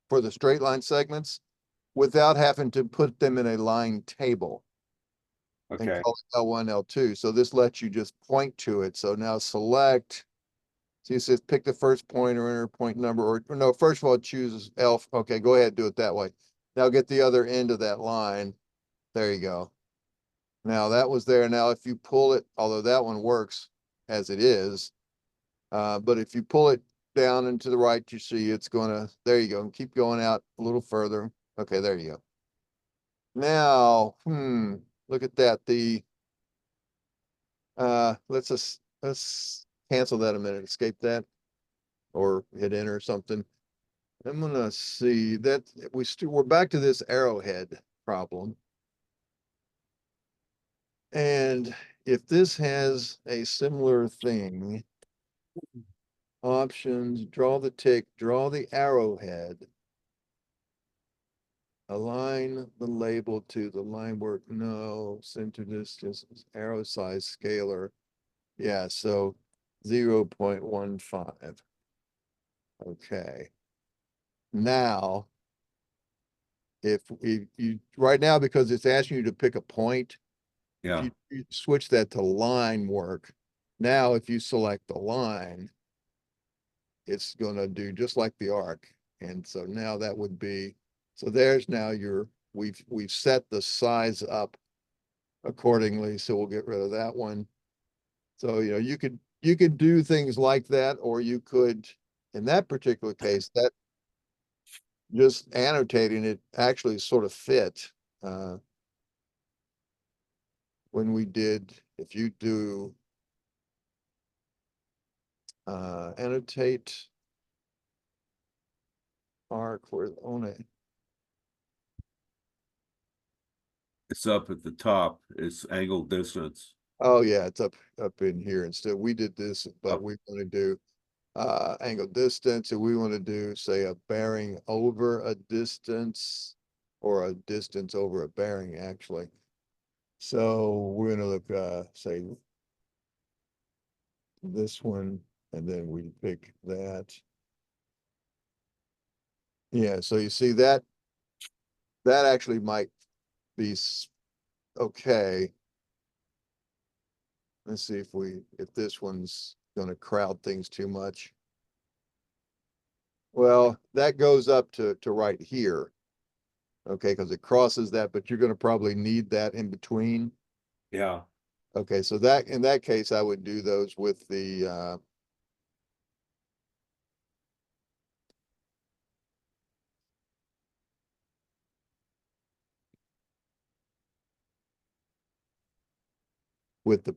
for the straight line segments, without having to put them in a line table and Okay. call it L1, L2. So this lets you just point to it. So now select, see, it says pick the first point or enter point number, or no, first of all, choose L. Okay, go ahead, do it that way. Now get the other end of that line. There you go. Now that was there. Now, if you pull it, although that one works as it is, but if you pull it down and to the right, you see it's gonna, there you go, and keep going out a little further. Okay, there you go. Now, look at that. Let's cancel that a minute, escape that, or hit enter or something. I'm gonna see that we're back to this arrowhead problem. And if this has a similar thing, options, draw the tick, draw the arrowhead, align the label to the line work, no, center distance, arrow size scalar. Yeah, so 0.15. Okay. Now, if you right now, because it's asking you to pick a point, if Yeah. you switch that to line work, now if you select the line, it's gonna do just like the arc. And so now that would be, so there's now we've set the size up accordingly. So we'll get rid of that one. So, you could do things like that, or you could, in that particular case, that just annotating it actually sort of fit. Uh, when we did, if you do annotate arc for on it. It's up at the top. It's angle distance. Oh yeah, it's up in here instead. We did this, but Up. we want to do angle distance, and we want to do, say, a bearing over a distance, or a distance over a bearing, actually. So we're gonna look, say, this one, and then we pick that. Yeah, so you see that actually might be okay. Let's see if this one's gonna crowd things too much. Well, that goes up to right here. Okay, because it crosses that, but you're gonna probably need that in between. Yeah. Okay, so that, in that case, I would do those with the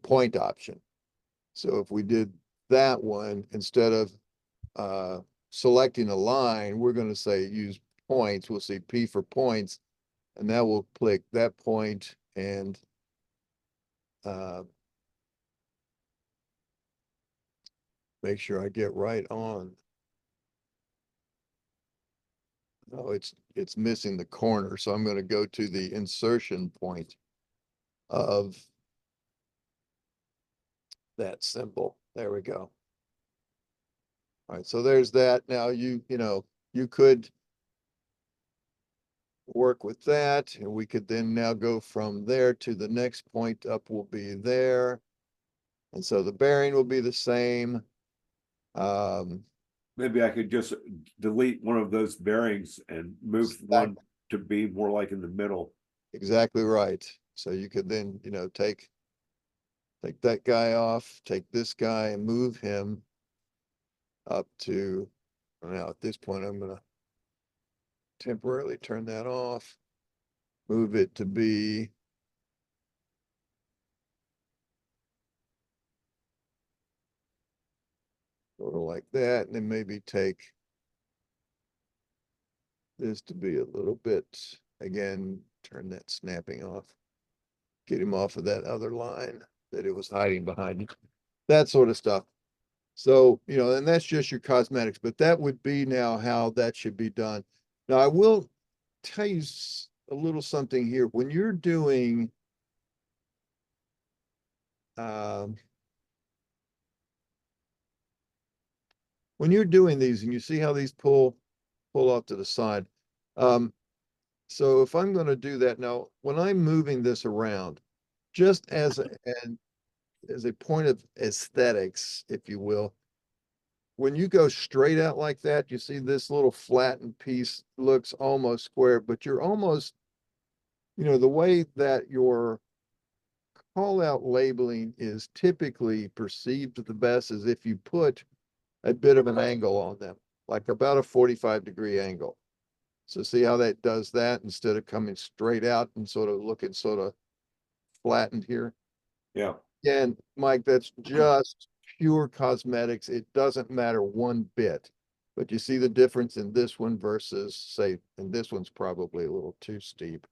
point option. So if we did that one, instead of selecting a line, we're gonna say use points. We'll see P for points, and that will click that point and make sure I get right on. Oh, it's missing the corner, so I'm gonna go to the insertion point of that symbol. There we go. All right, so there's that. Now you could work with that, and we could then now go from there to the next point up will be there. And so the bearing will be the same. Um, Maybe I could just delete one of those bearings and move one to be more like in the middle. exactly right. So you could then, take that guy off, take this guy and move him. up to, now at this point, I'm gonna temporarily turn that off, move it to be sort of like that, and then maybe take this to be a little bit, again, turn that snapping off, get him off of that other line that it was hiding behind, that sort of stuff. So, you know, and that's just your cosmetics, but that would be now how that should be done. Now, I will tell you a little something here. When you're doing, um, when you're doing these and you see how these pull off to the side. Um, so if I'm going to do that now, when I'm moving this around, just as a point of aesthetics, if you will, when you go straight out like that, you see this little flattened piece looks almost square, but you're almost, you know, the way that your call out labeling is typically perceived the best is if you put a bit of an angle on them, like about a 45-degree angle. So see how that does that instead of coming straight out and sort of looking sort of flattened here. Yeah. And Mike, that's just pure cosmetics. It doesn't matter one bit. But you see the difference in this one versus, say, and this one's probably a little too steep.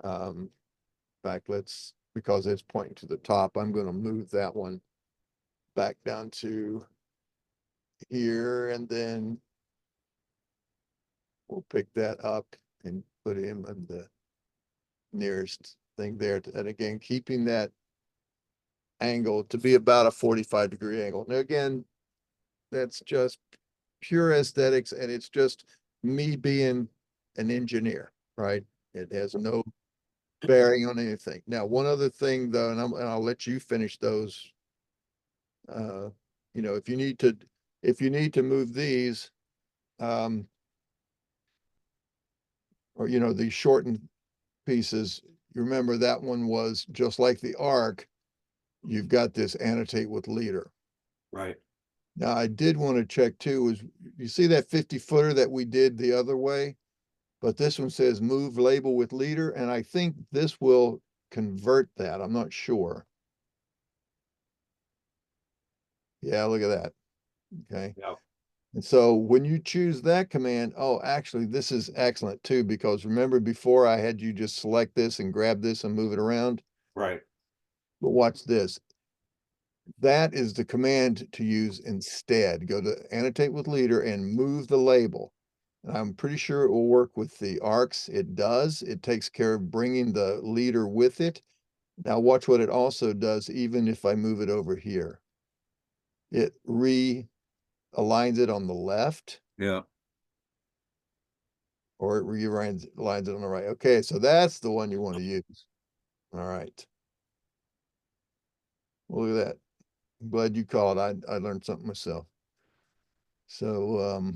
In fact, because it's pointing to the top, I'm going to move that one back down to here, and then we'll pick that up and put him in the nearest thing there. And again, keeping that angle to be about a 45-degree angle. Now, again, that's just pure aesthetics, and it's just me being an engineer, right? It has no bearing on anything. Now, one other thing though, and I'll let you finish those. You know, if you need to move these, um, or you know, these shortened pieces, you remember that one was just like the arc. You've got this annotate with leader. Right. Now, I did want to check too, is you see that 50-footer that we did the other way? But this one says move label with leader, and I think this will convert that. I'm not sure. Yeah, look at that. Okay. Yeah. And so when you choose that command, oh, actually, this is excellent too, because remember before I had you just select this and grab this and move it around? Right. But watch this. That is the command to use instead. Go to annotate with leader and move the label. And I'm pretty sure it will work with the arcs. It does. It takes care of bringing the leader with it. Now watch what it also does, even if I move it over here. It realigns it on the left, Yeah. or it realigns it on the right. Okay, so that's the one you want to use. All right. Well, look at that. I'm glad you called. I learned something myself. So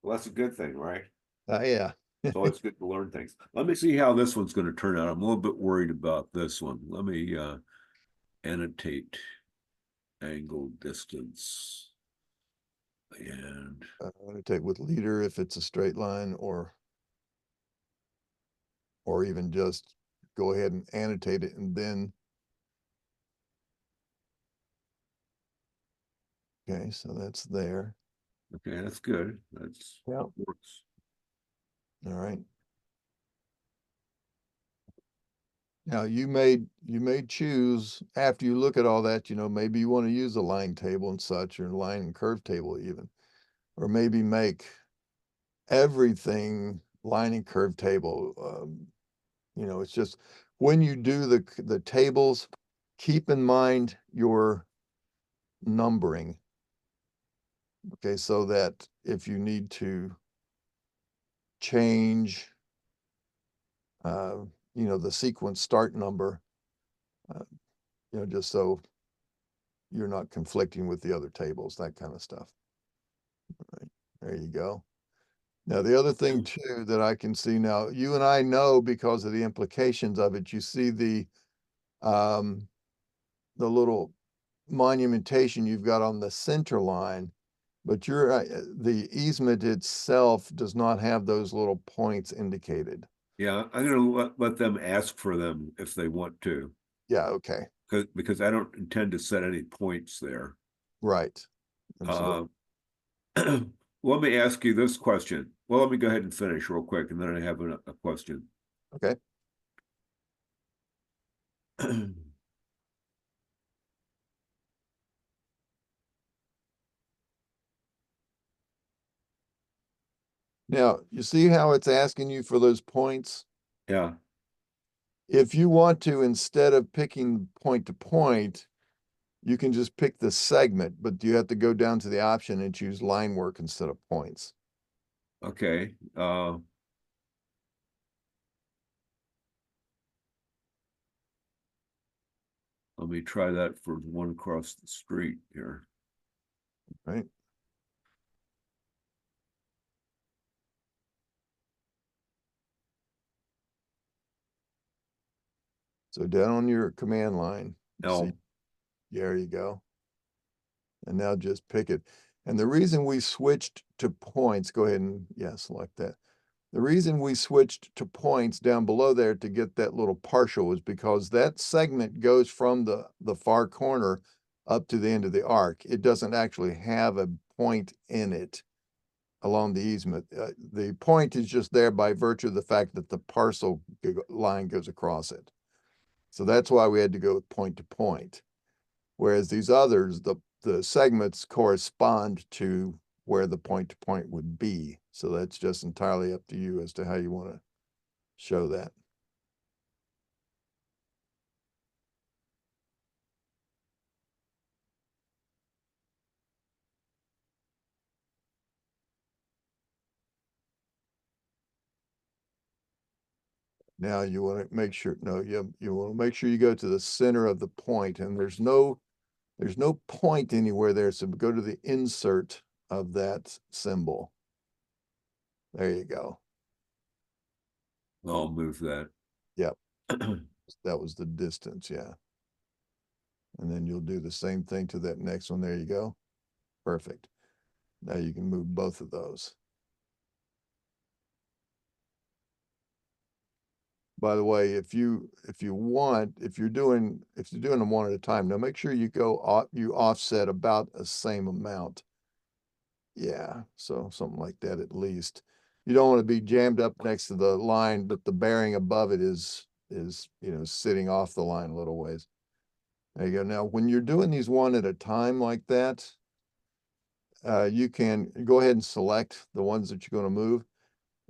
Well, that's a good thing, right? yeah. It's always good to learn things. Let me see how this one's going to turn out. I'm a little bit worried about this one. Let me annotate angle distance. And Annotate with leader if it's a straight line, or even just go ahead and annotate it and then okay, so that's there. okay, that's good. That's Yeah. works. All right. Now you may choose after you look at all that, you know, maybe you want to use a line table and such, or line and curve table even, or maybe make everything line and curve table. You know, it's just when you do the tables, keep in mind your numbering. Okay, so that if you need to change, uh, you know, the sequence start number, uh, you know, just so you're not conflicting with the other tables, that kind of stuff. Right. There you go. Now, the other thing too that I can see now, you and I know because of the implications of it, you see the little monumentation you've got on the center line. But the easement itself does not have those little points indicated. Yeah, I'm gonna let them ask for them if they want to, Yeah, okay, because I don't intend to set any points there. right. Absolutely. Uh, let me ask you this question. Well, let me go ahead and finish real quick, and then I have a question. Okay. Now, you see how it's asking you for those points? Yeah, If you want to, instead of picking point to point, you can just pick the segment, but you have to go down to the option and choose line work instead of points. okay. Let me try that for the one across the street here. Right? So down on your command line, you see, No, there you go. And now just pick it. And the reason we switched to points, go ahead and, yeah, select that. The reason we switched to points down below there to get that little partial is because that segment goes from the far corner up to the end of the arc. It doesn't actually have a point in it along the easement. The point is just there by virtue of the fact that the parcel line goes across it. So that's why we had to go with point to point. Whereas these others, the segments correspond to where the point to point would be. So that's just entirely up to you as to how you want to show that. Now you want to make sure, no, you want to make sure you go to the center of the point, and there's no point anywhere there. So go to the insert of that symbol. There you go. I'll move that. Yep. That was the distance. Yeah. And then you'll do the same thing to that next one. There you go. Perfect. Now you can move both of those. By the way, if you want, if you're doing them one at a time, now make sure you you offset about the same amount. Yeah, so something like that at least. You don't want to be jammed up next to the line, but the bearing above it is sitting off the line a little ways. There you go. Now, when you're doing these one at a time like that, you can go ahead and select the ones that you're going to move.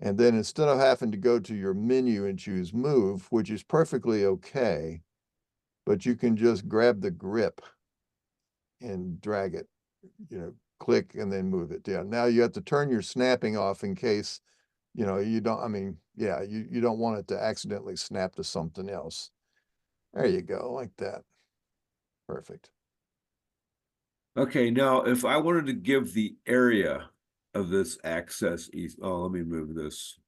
And then instead of having to go to your menu and choose move, which is perfectly okay, but you can just grab the grip and drag it, click and then move it down. Now you have to turn your snapping off in case, you don't, I mean, yeah, you don't want it to accidentally snap to something else. There you go, like that. Perfect. Okay, now if I wanted to give the area of this access east, oh, let me move this.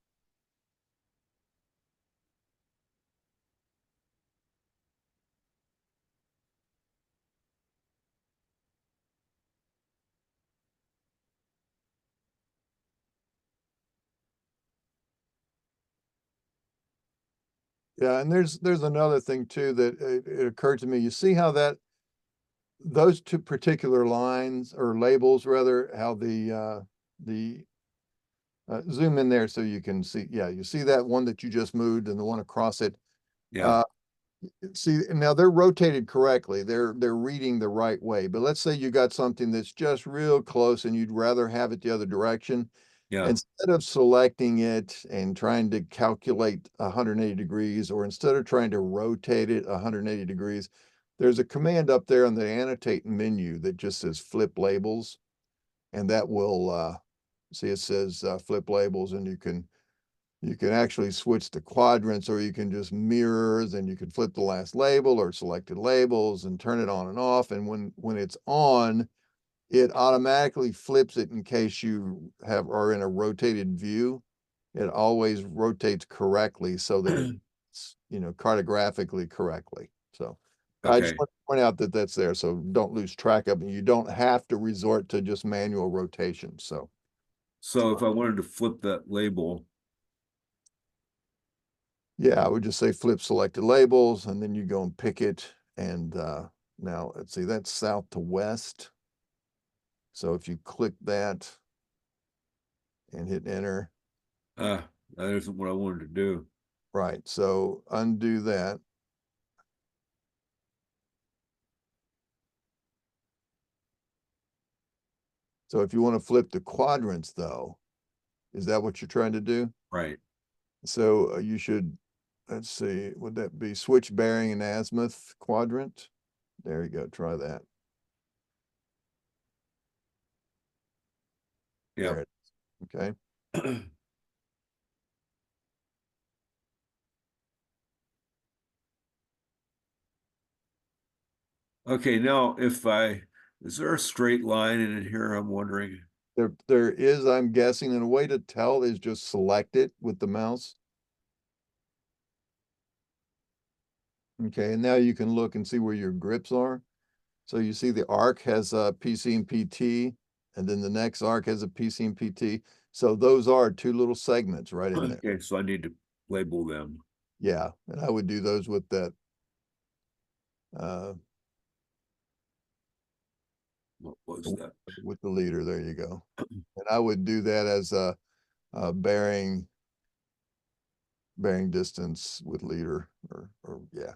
Yeah, and there's another thing too that it occurred to me. You see how that those two particular lines or labels rather, how the zoom in there so you can see. Yeah, you see that one that you just moved and the one across it. Yeah, Uh, see, now they're rotated correctly. They're reading the right way. But let's say you got something that's just real close and you'd rather have it the other direction. yeah. Instead of selecting it and trying to calculate 180 degrees, or instead of trying to rotate it 180 degrees, there's a command up there on the annotate menu that just says flip labels. And that will see it says flip labels, and you can actually switch the quadrants, or you can just mirror, then you can flip the last label or selected labels and turn it on and off. And when it's on, it automatically flips it in case you are in a rotated view. It always rotates correctly so that it's cartographically correctly. So I just Okay, want to point out that that's there, so don't lose track of it. You don't have to resort to just manual rotation, so. so if I wanted to flip that label, Yeah, I would just say flip selected labels and then you go and pick it. And now let's see, that's south to west. So if you click that and hit enter, that isn't what I wanted to do. right, so undo that. So if you want to flip the quadrants though, is that what you're trying to do? Right. So you should, let's see, would that be switch bearing and azimuth quadrant? There you go, try that. Yeah. There it is, okay. Okay, now is there a straight line in here? I'm wondering. There is, I'm guessing, and a way to tell is just select it with the mouse. Okay, and now you can look and see where your grips are. So you see the arc has a PC and PT, and then the next arc has a PC and PT. So those are two little segments right in there. Okay, so I need to label them. Yeah, and I would do those with that uh What was that? with the leader. There you go. And I would do that as a bearing distance with leader or yeah.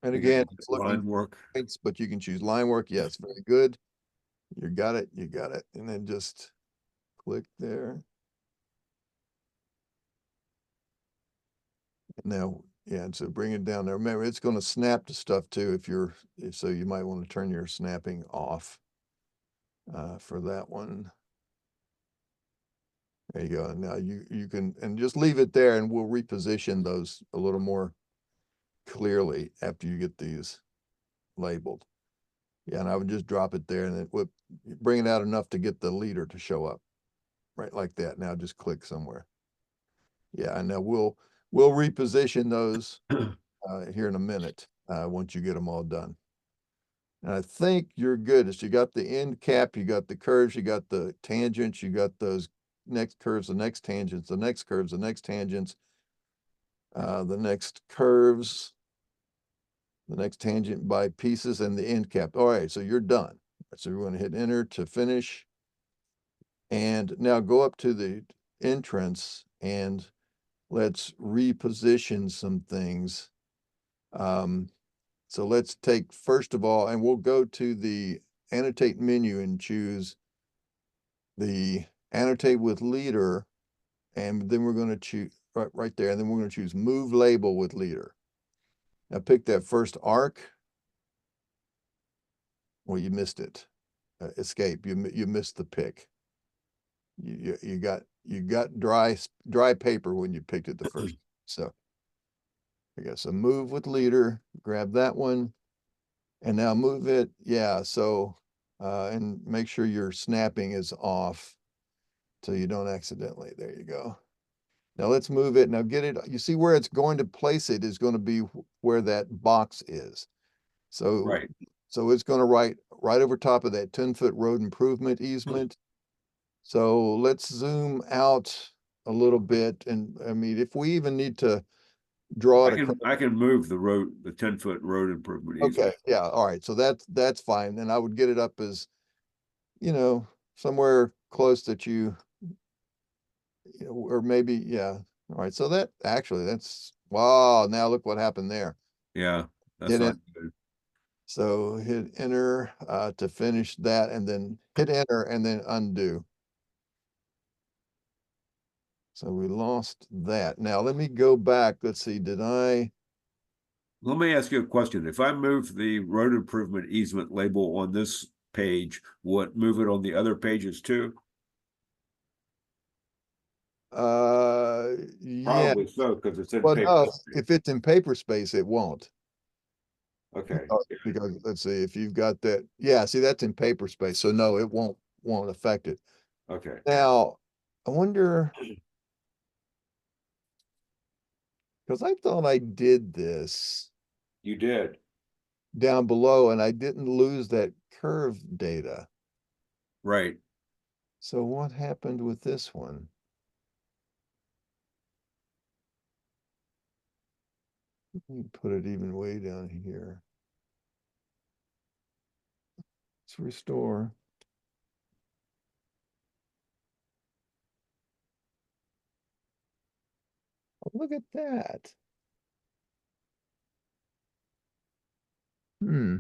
And I got again, it's looking line work. points, but you can choose line work. Yes, very good. You got it, you got it. And then just click there. Now, yeah, and so bring it down there. Remember, it's going to snap to stuff too so you might want to turn your snapping off for that one. There you go. And now you can, and just leave it there and we'll reposition those a little more clearly after you get these labeled. Yeah, and I would just drop it there and it would bring it out enough to get the leader to show up. Right like that. Now just click somewhere. Yeah, and now we'll reposition those here in a minute once you get them all done. And I think you're good. As you got the end cap, you got the curves, you got the tangents, you got those next curves, the next tangents, the next curves, the next tangents, the next curves, the next tangent by pieces, and the end cap. All right, so you're done. So we're going to hit enter to finish. And now go up to the entrance and let's reposition some things. So let's take first of all, and we'll go to the annotate menu and choose the annotate with leader. And then we're going to choose right there. And then we're going to choose move label with leader. Now pick that first arc. Well, you missed it. Escape. You missed the pick. You got dry paper when you picked it the first. So I guess so move with leader, grab that one, and now move it. Yeah, so and make sure your snapping is off so you don't accidentally. There you go. Now let's move it. Now get it. You see where it's going to place it is going to be where that box is. So Right. so it's going to right over top of that 10-foot road improvement easement. So let's zoom out a little bit. And I mean, if we even need to draw it across. I can move the road, the 10-foot road improvement Okay, easement. yeah, all right. So that's fine. And I would get it up as, somewhere close that or maybe, yeah. All right. So that's wow. Now look what happened there. Yeah, that's Hit not it. good. So hit enter to finish that and then hit enter and then undo. So we lost that. Now let me go back. Let's see. Let me ask you a question. If I move the road improvement easement label on this page, what move it on the other pages too? Yeah. Probably so, because it's in Well, paper. no, if it's in paper space, it won't. Okay. Because let's see if you've got that. Yeah, see that's in paper space. So no, it won't affect it. Okay. Now, I wonder, because I thought I did this You did. down below and I didn't lose that curve data. Right. So what happened with this one? Let me put it even way down here. Let's restore. Oh, look at that. Hmm.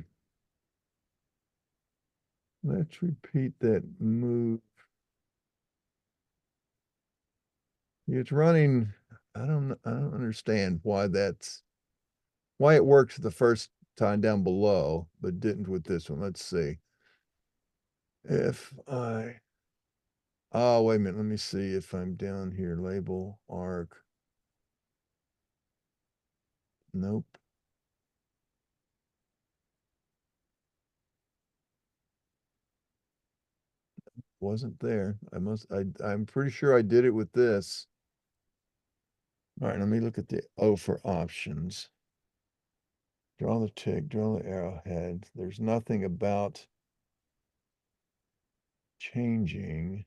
Let's repeat that move. It's running. I don't understand why it worked the first time down below, but didn't with this one. Let's see. If I, oh, wait a minute. Let me see if I'm down here. Label arc. Nope. Wasn't there. I'm pretty sure I did it with this. All right, let me look at the O for options. Draw the tick, draw the arrowhead. There's nothing about changing.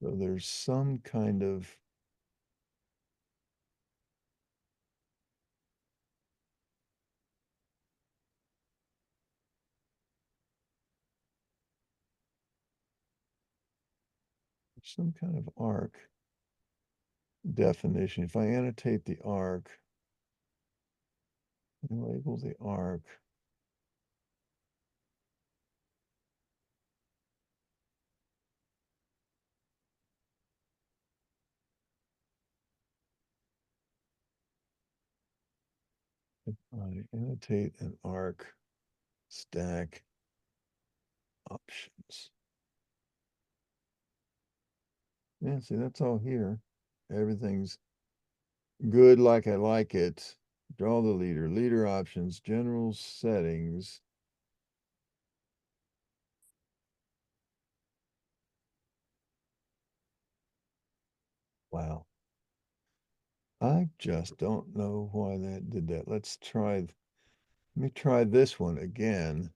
So there's some kind of arc definition. If I annotate the arc, label the arc. If I annotate an arc stack options. Yeah, see, that's all here. Everything's good like I like it. Draw the leader options, general settings. Wow. I just don't know why that did that. Let me try this one again.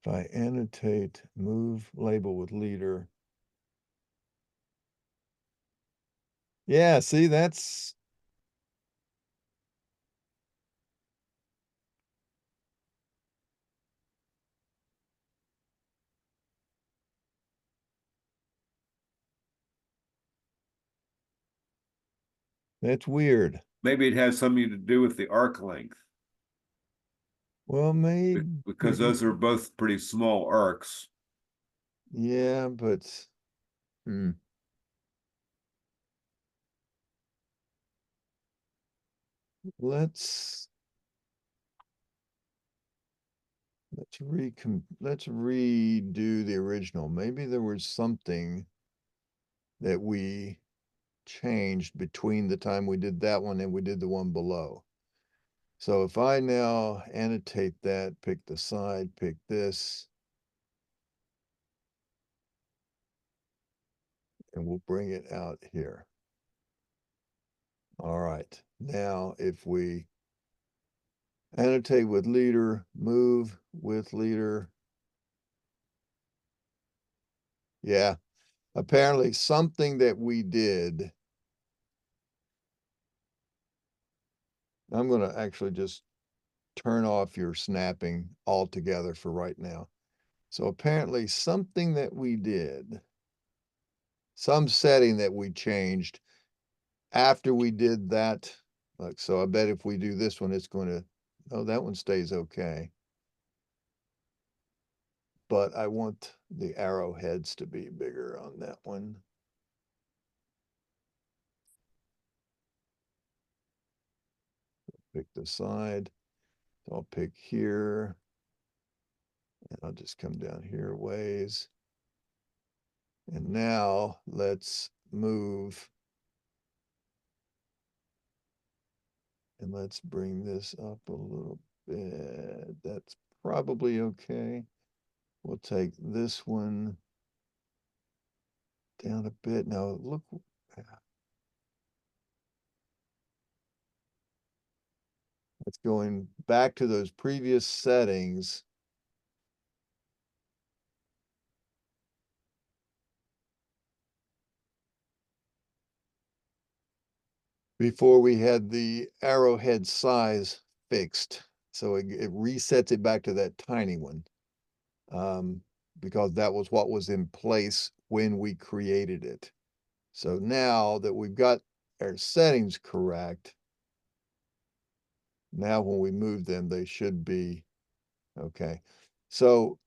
If I annotate, move label with leader. Yeah, see, that's weird. Maybe it has something to do with the arc length Well, because those are both pretty small arcs. yeah, but hmm. Let's let's redo the original. Maybe there was something that we changed between the time we did that one and we did the one below. So if I now annotate that, pick the side, pick this, and we'll bring it out here. All right. Now, if we annotate with leader, move with leader. Yeah, apparently something that we did. I'm going to actually just turn off your snapping altogether for right now. So apparently something that we did, some setting that we changed after we did that. Like, so I bet if we do this one, it's going to, oh, that one stays okay. But I want the arrowheads to be bigger on that one. Pick the side. So I'll pick here. And I'll just come down here a ways. And now let's move. And let's bring this up a little bit. That's probably okay. We'll take this one down a bit. Now look. It's going back to those previous settings. Before we had the arrowhead size fixed. So it resets it back to that tiny one. Because that was what was in place when we created it. So now that we've got our settings correct, now when we move them, they should be okay. So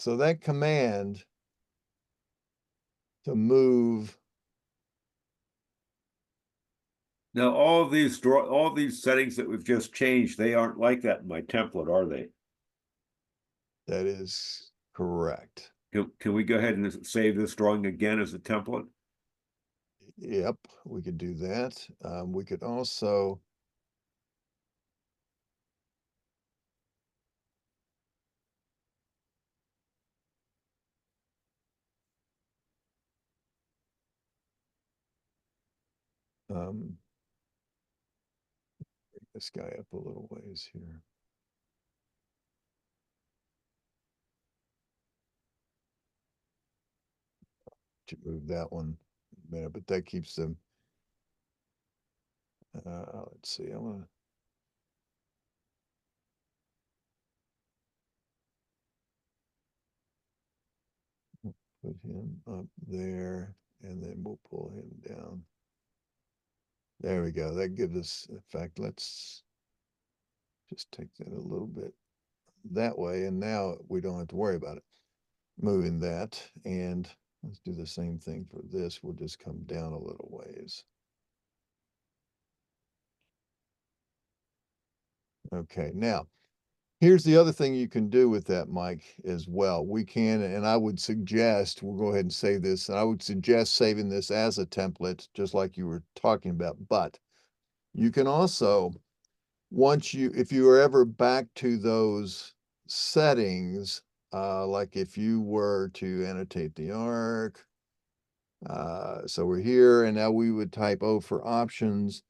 that command to move. Now, all these settings that we've just changed, they aren't like that in my template, are they? That is correct. Can we go ahead and save this drawing again as a template? Yep, we could do that. We could also bring this guy up a little ways here. To move that one a minute, but that keeps them. Let's see. I'm gonna put him up there, and then we'll pull him down. There we go. That gives us, in fact, let's just take that a little bit that way, and now we don't have to worry about it. Moving that, and let's do the same thing for this. We'll just come down a little ways. Okay, now here's the other thing you can do with that, Mike, as well. We can, and I would suggest, we'll go ahead and save this, and I would suggest saving this as a template, just like you were talking about. But you can also, if you are ever back to those settings, like if you were to annotate the arc, so we're here, and now we would type O for options.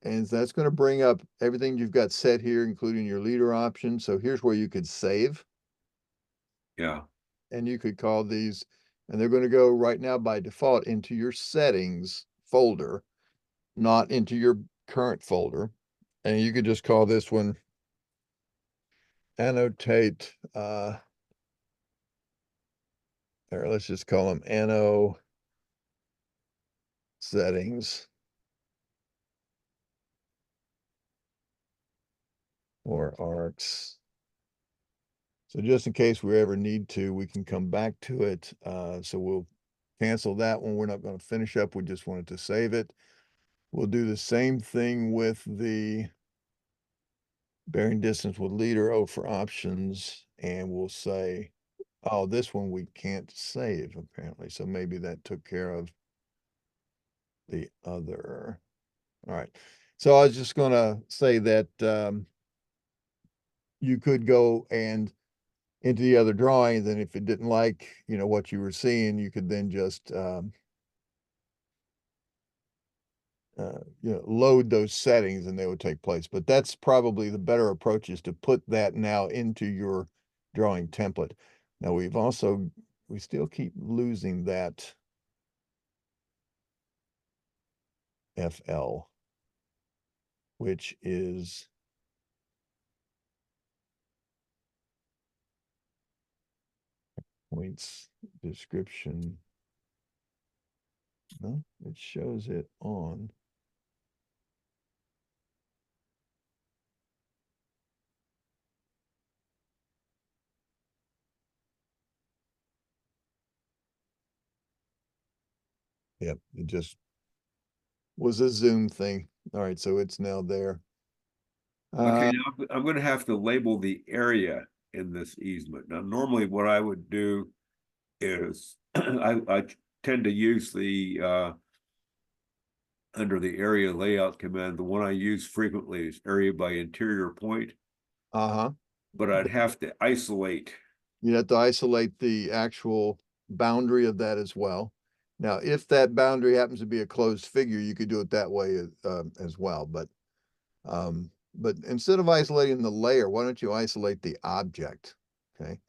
And that's going to bring up everything you've got set here, including your leader option. So here's where you could save. Yeah. And you could call these, and they're going to go right now by default into your settings folder, not into your current folder. And you could just call this one annotate, or let's just call them anno settings or arcs. So just in case we ever need to, we can come back to it. So we'll cancel that one. We're not going to finish up. We just wanted to save it. We'll do the same thing with the bearing distance with leader O for options. And we'll say, oh, this one we can't save apparently. So maybe that took care of the other. All right. So I was just going to say that you could go and into the other drawing. Then if it didn't like, what you were seeing, you could then just, load those settings and they would take place. But that's probably the better approach, is to put that now into your drawing template. Now we still keep losing that FL, which is points description. No, it shows it on. Yep, it just was a Zoom thing. All right, so it's now there. Okay, now I'm going to have to label the area in this easement. Now, normally what I would do is I tend to use the under the area layout command, the one I use frequently is area by interior point, Uh-huh. but I'd have to isolate. You have to isolate the actual boundary of that as well. Now, if that boundary happens to be a closed figure, you could do it that way as well. But instead of isolating the layer, why don't you isolate the object? Okay.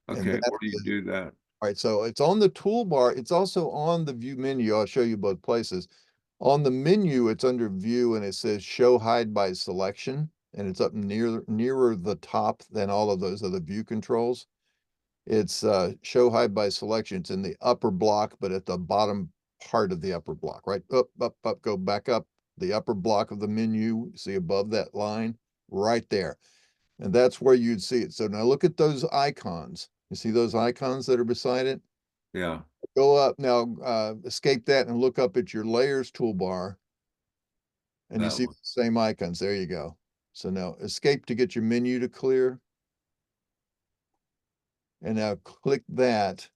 And Okay, that where do you is, do that? all right, so it's on the toolbar. It's also on the view menu. I'll show you both places. On the menu, it's under view and it says show hide by selection. And it's up nearer the top than all of those other view controls. It's show hide by selection. It's in the upper block, but at the bottom part of the upper block, right? Up, go back up. The upper block of the menu, see above that line, right there. And that's where you'd see it. So now look at those icons. You see those icons that are beside it? Yeah, Go up now, escape that and look up at your layers toolbar. And you that see the one. same icons. There you go. So now escape to get your menu to clear. And now click that.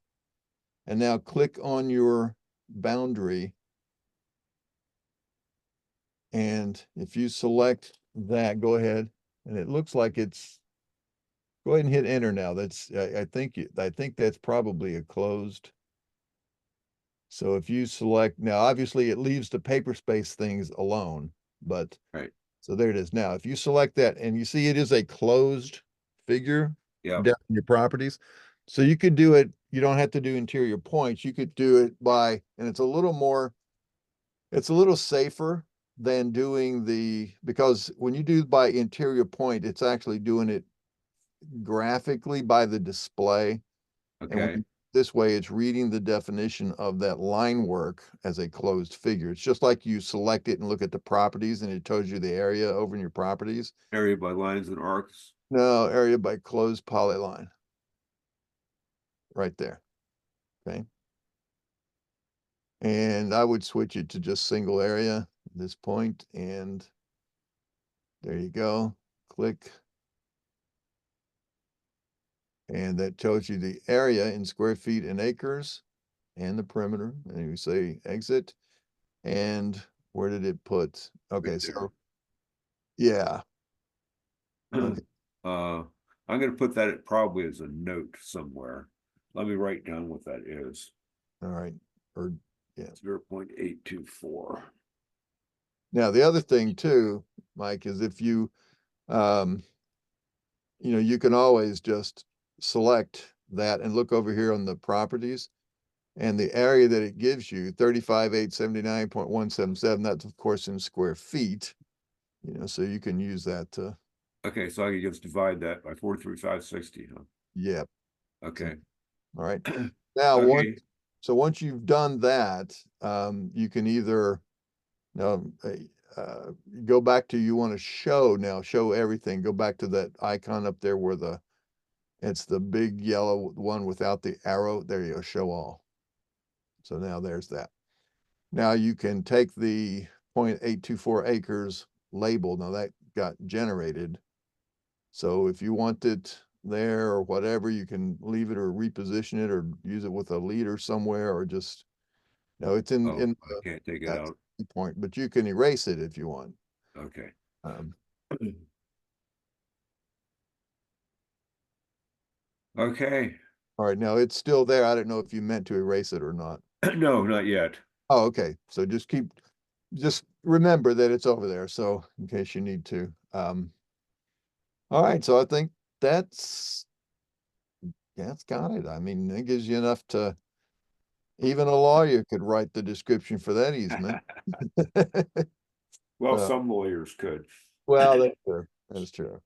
And now click on your boundary. And if you select that, go ahead. And it looks like it's, go ahead and hit enter now. That's, I think that's probably a closed. So if you select now, obviously it leaves the paper space things alone, but Right. so there it is. Now, if you select that and you see it is a closed figure Yep. down in your properties. So you could do it, you don't have to do interior points. You could do it by, and it's a little safer than doing because when you do by interior point, it's actually doing it graphically by the display. And Okay. this way, it's reading the definition of that line work as a closed figure. It's just like you select it and look at the properties and it tells you the area over in your properties. Area by lines and arcs. No, area by closed polyline. Right there. Okay. And I would switch it to just single area at this point. And there you go. Click. And that tells you the area in square feet and acres and the perimeter. And you say exit. And where did it put? Okay, Right there. so yeah. Okay. I'm going to put that probably as a note somewhere. Let me write down what that is. All right. Or yeah. 0.824. Now the other thing too, Mike, is if you can always just select that and look over here on the properties and the area that it gives you, 35,879.177, that's of course in square feet, so you can use that to, Okay, so I can just divide that by 43,560, huh? yeah. Okay. All right. Now, Okay. once you've done that, you can either go back to, you want to show everything, go back to that icon up there where it's the big yellow one without the arrow. There you go, show all. So now there's that. Now you can take the 0.824 acres label. Now that got generated. So if you want it there or whatever, you can leave it or reposition it or use it with a leader somewhere or just, no, it's in, Oh, I can't take it that's out. the point, but you can erase it if you want. Okay. Um, Okay. all right, now it's still there. I don't know if you meant to erase it or not. No, not yet. Oh, okay. So just remember that it's over there. So in case you need to. All right. So I think that's, yeah, it's got it. I mean, it gives you enough to, even a lawyer could write the description for that easement. Well, Uh, some lawyers could. well, that's true. That's true.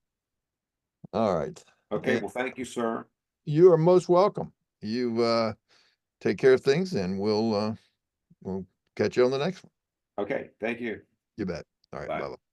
All right. Okay, And well, thank you, sir. you are most welcome. You take care of things and we'll catch you on the next one. Okay, thank you. You bet. All right. Bye. Bye-bye.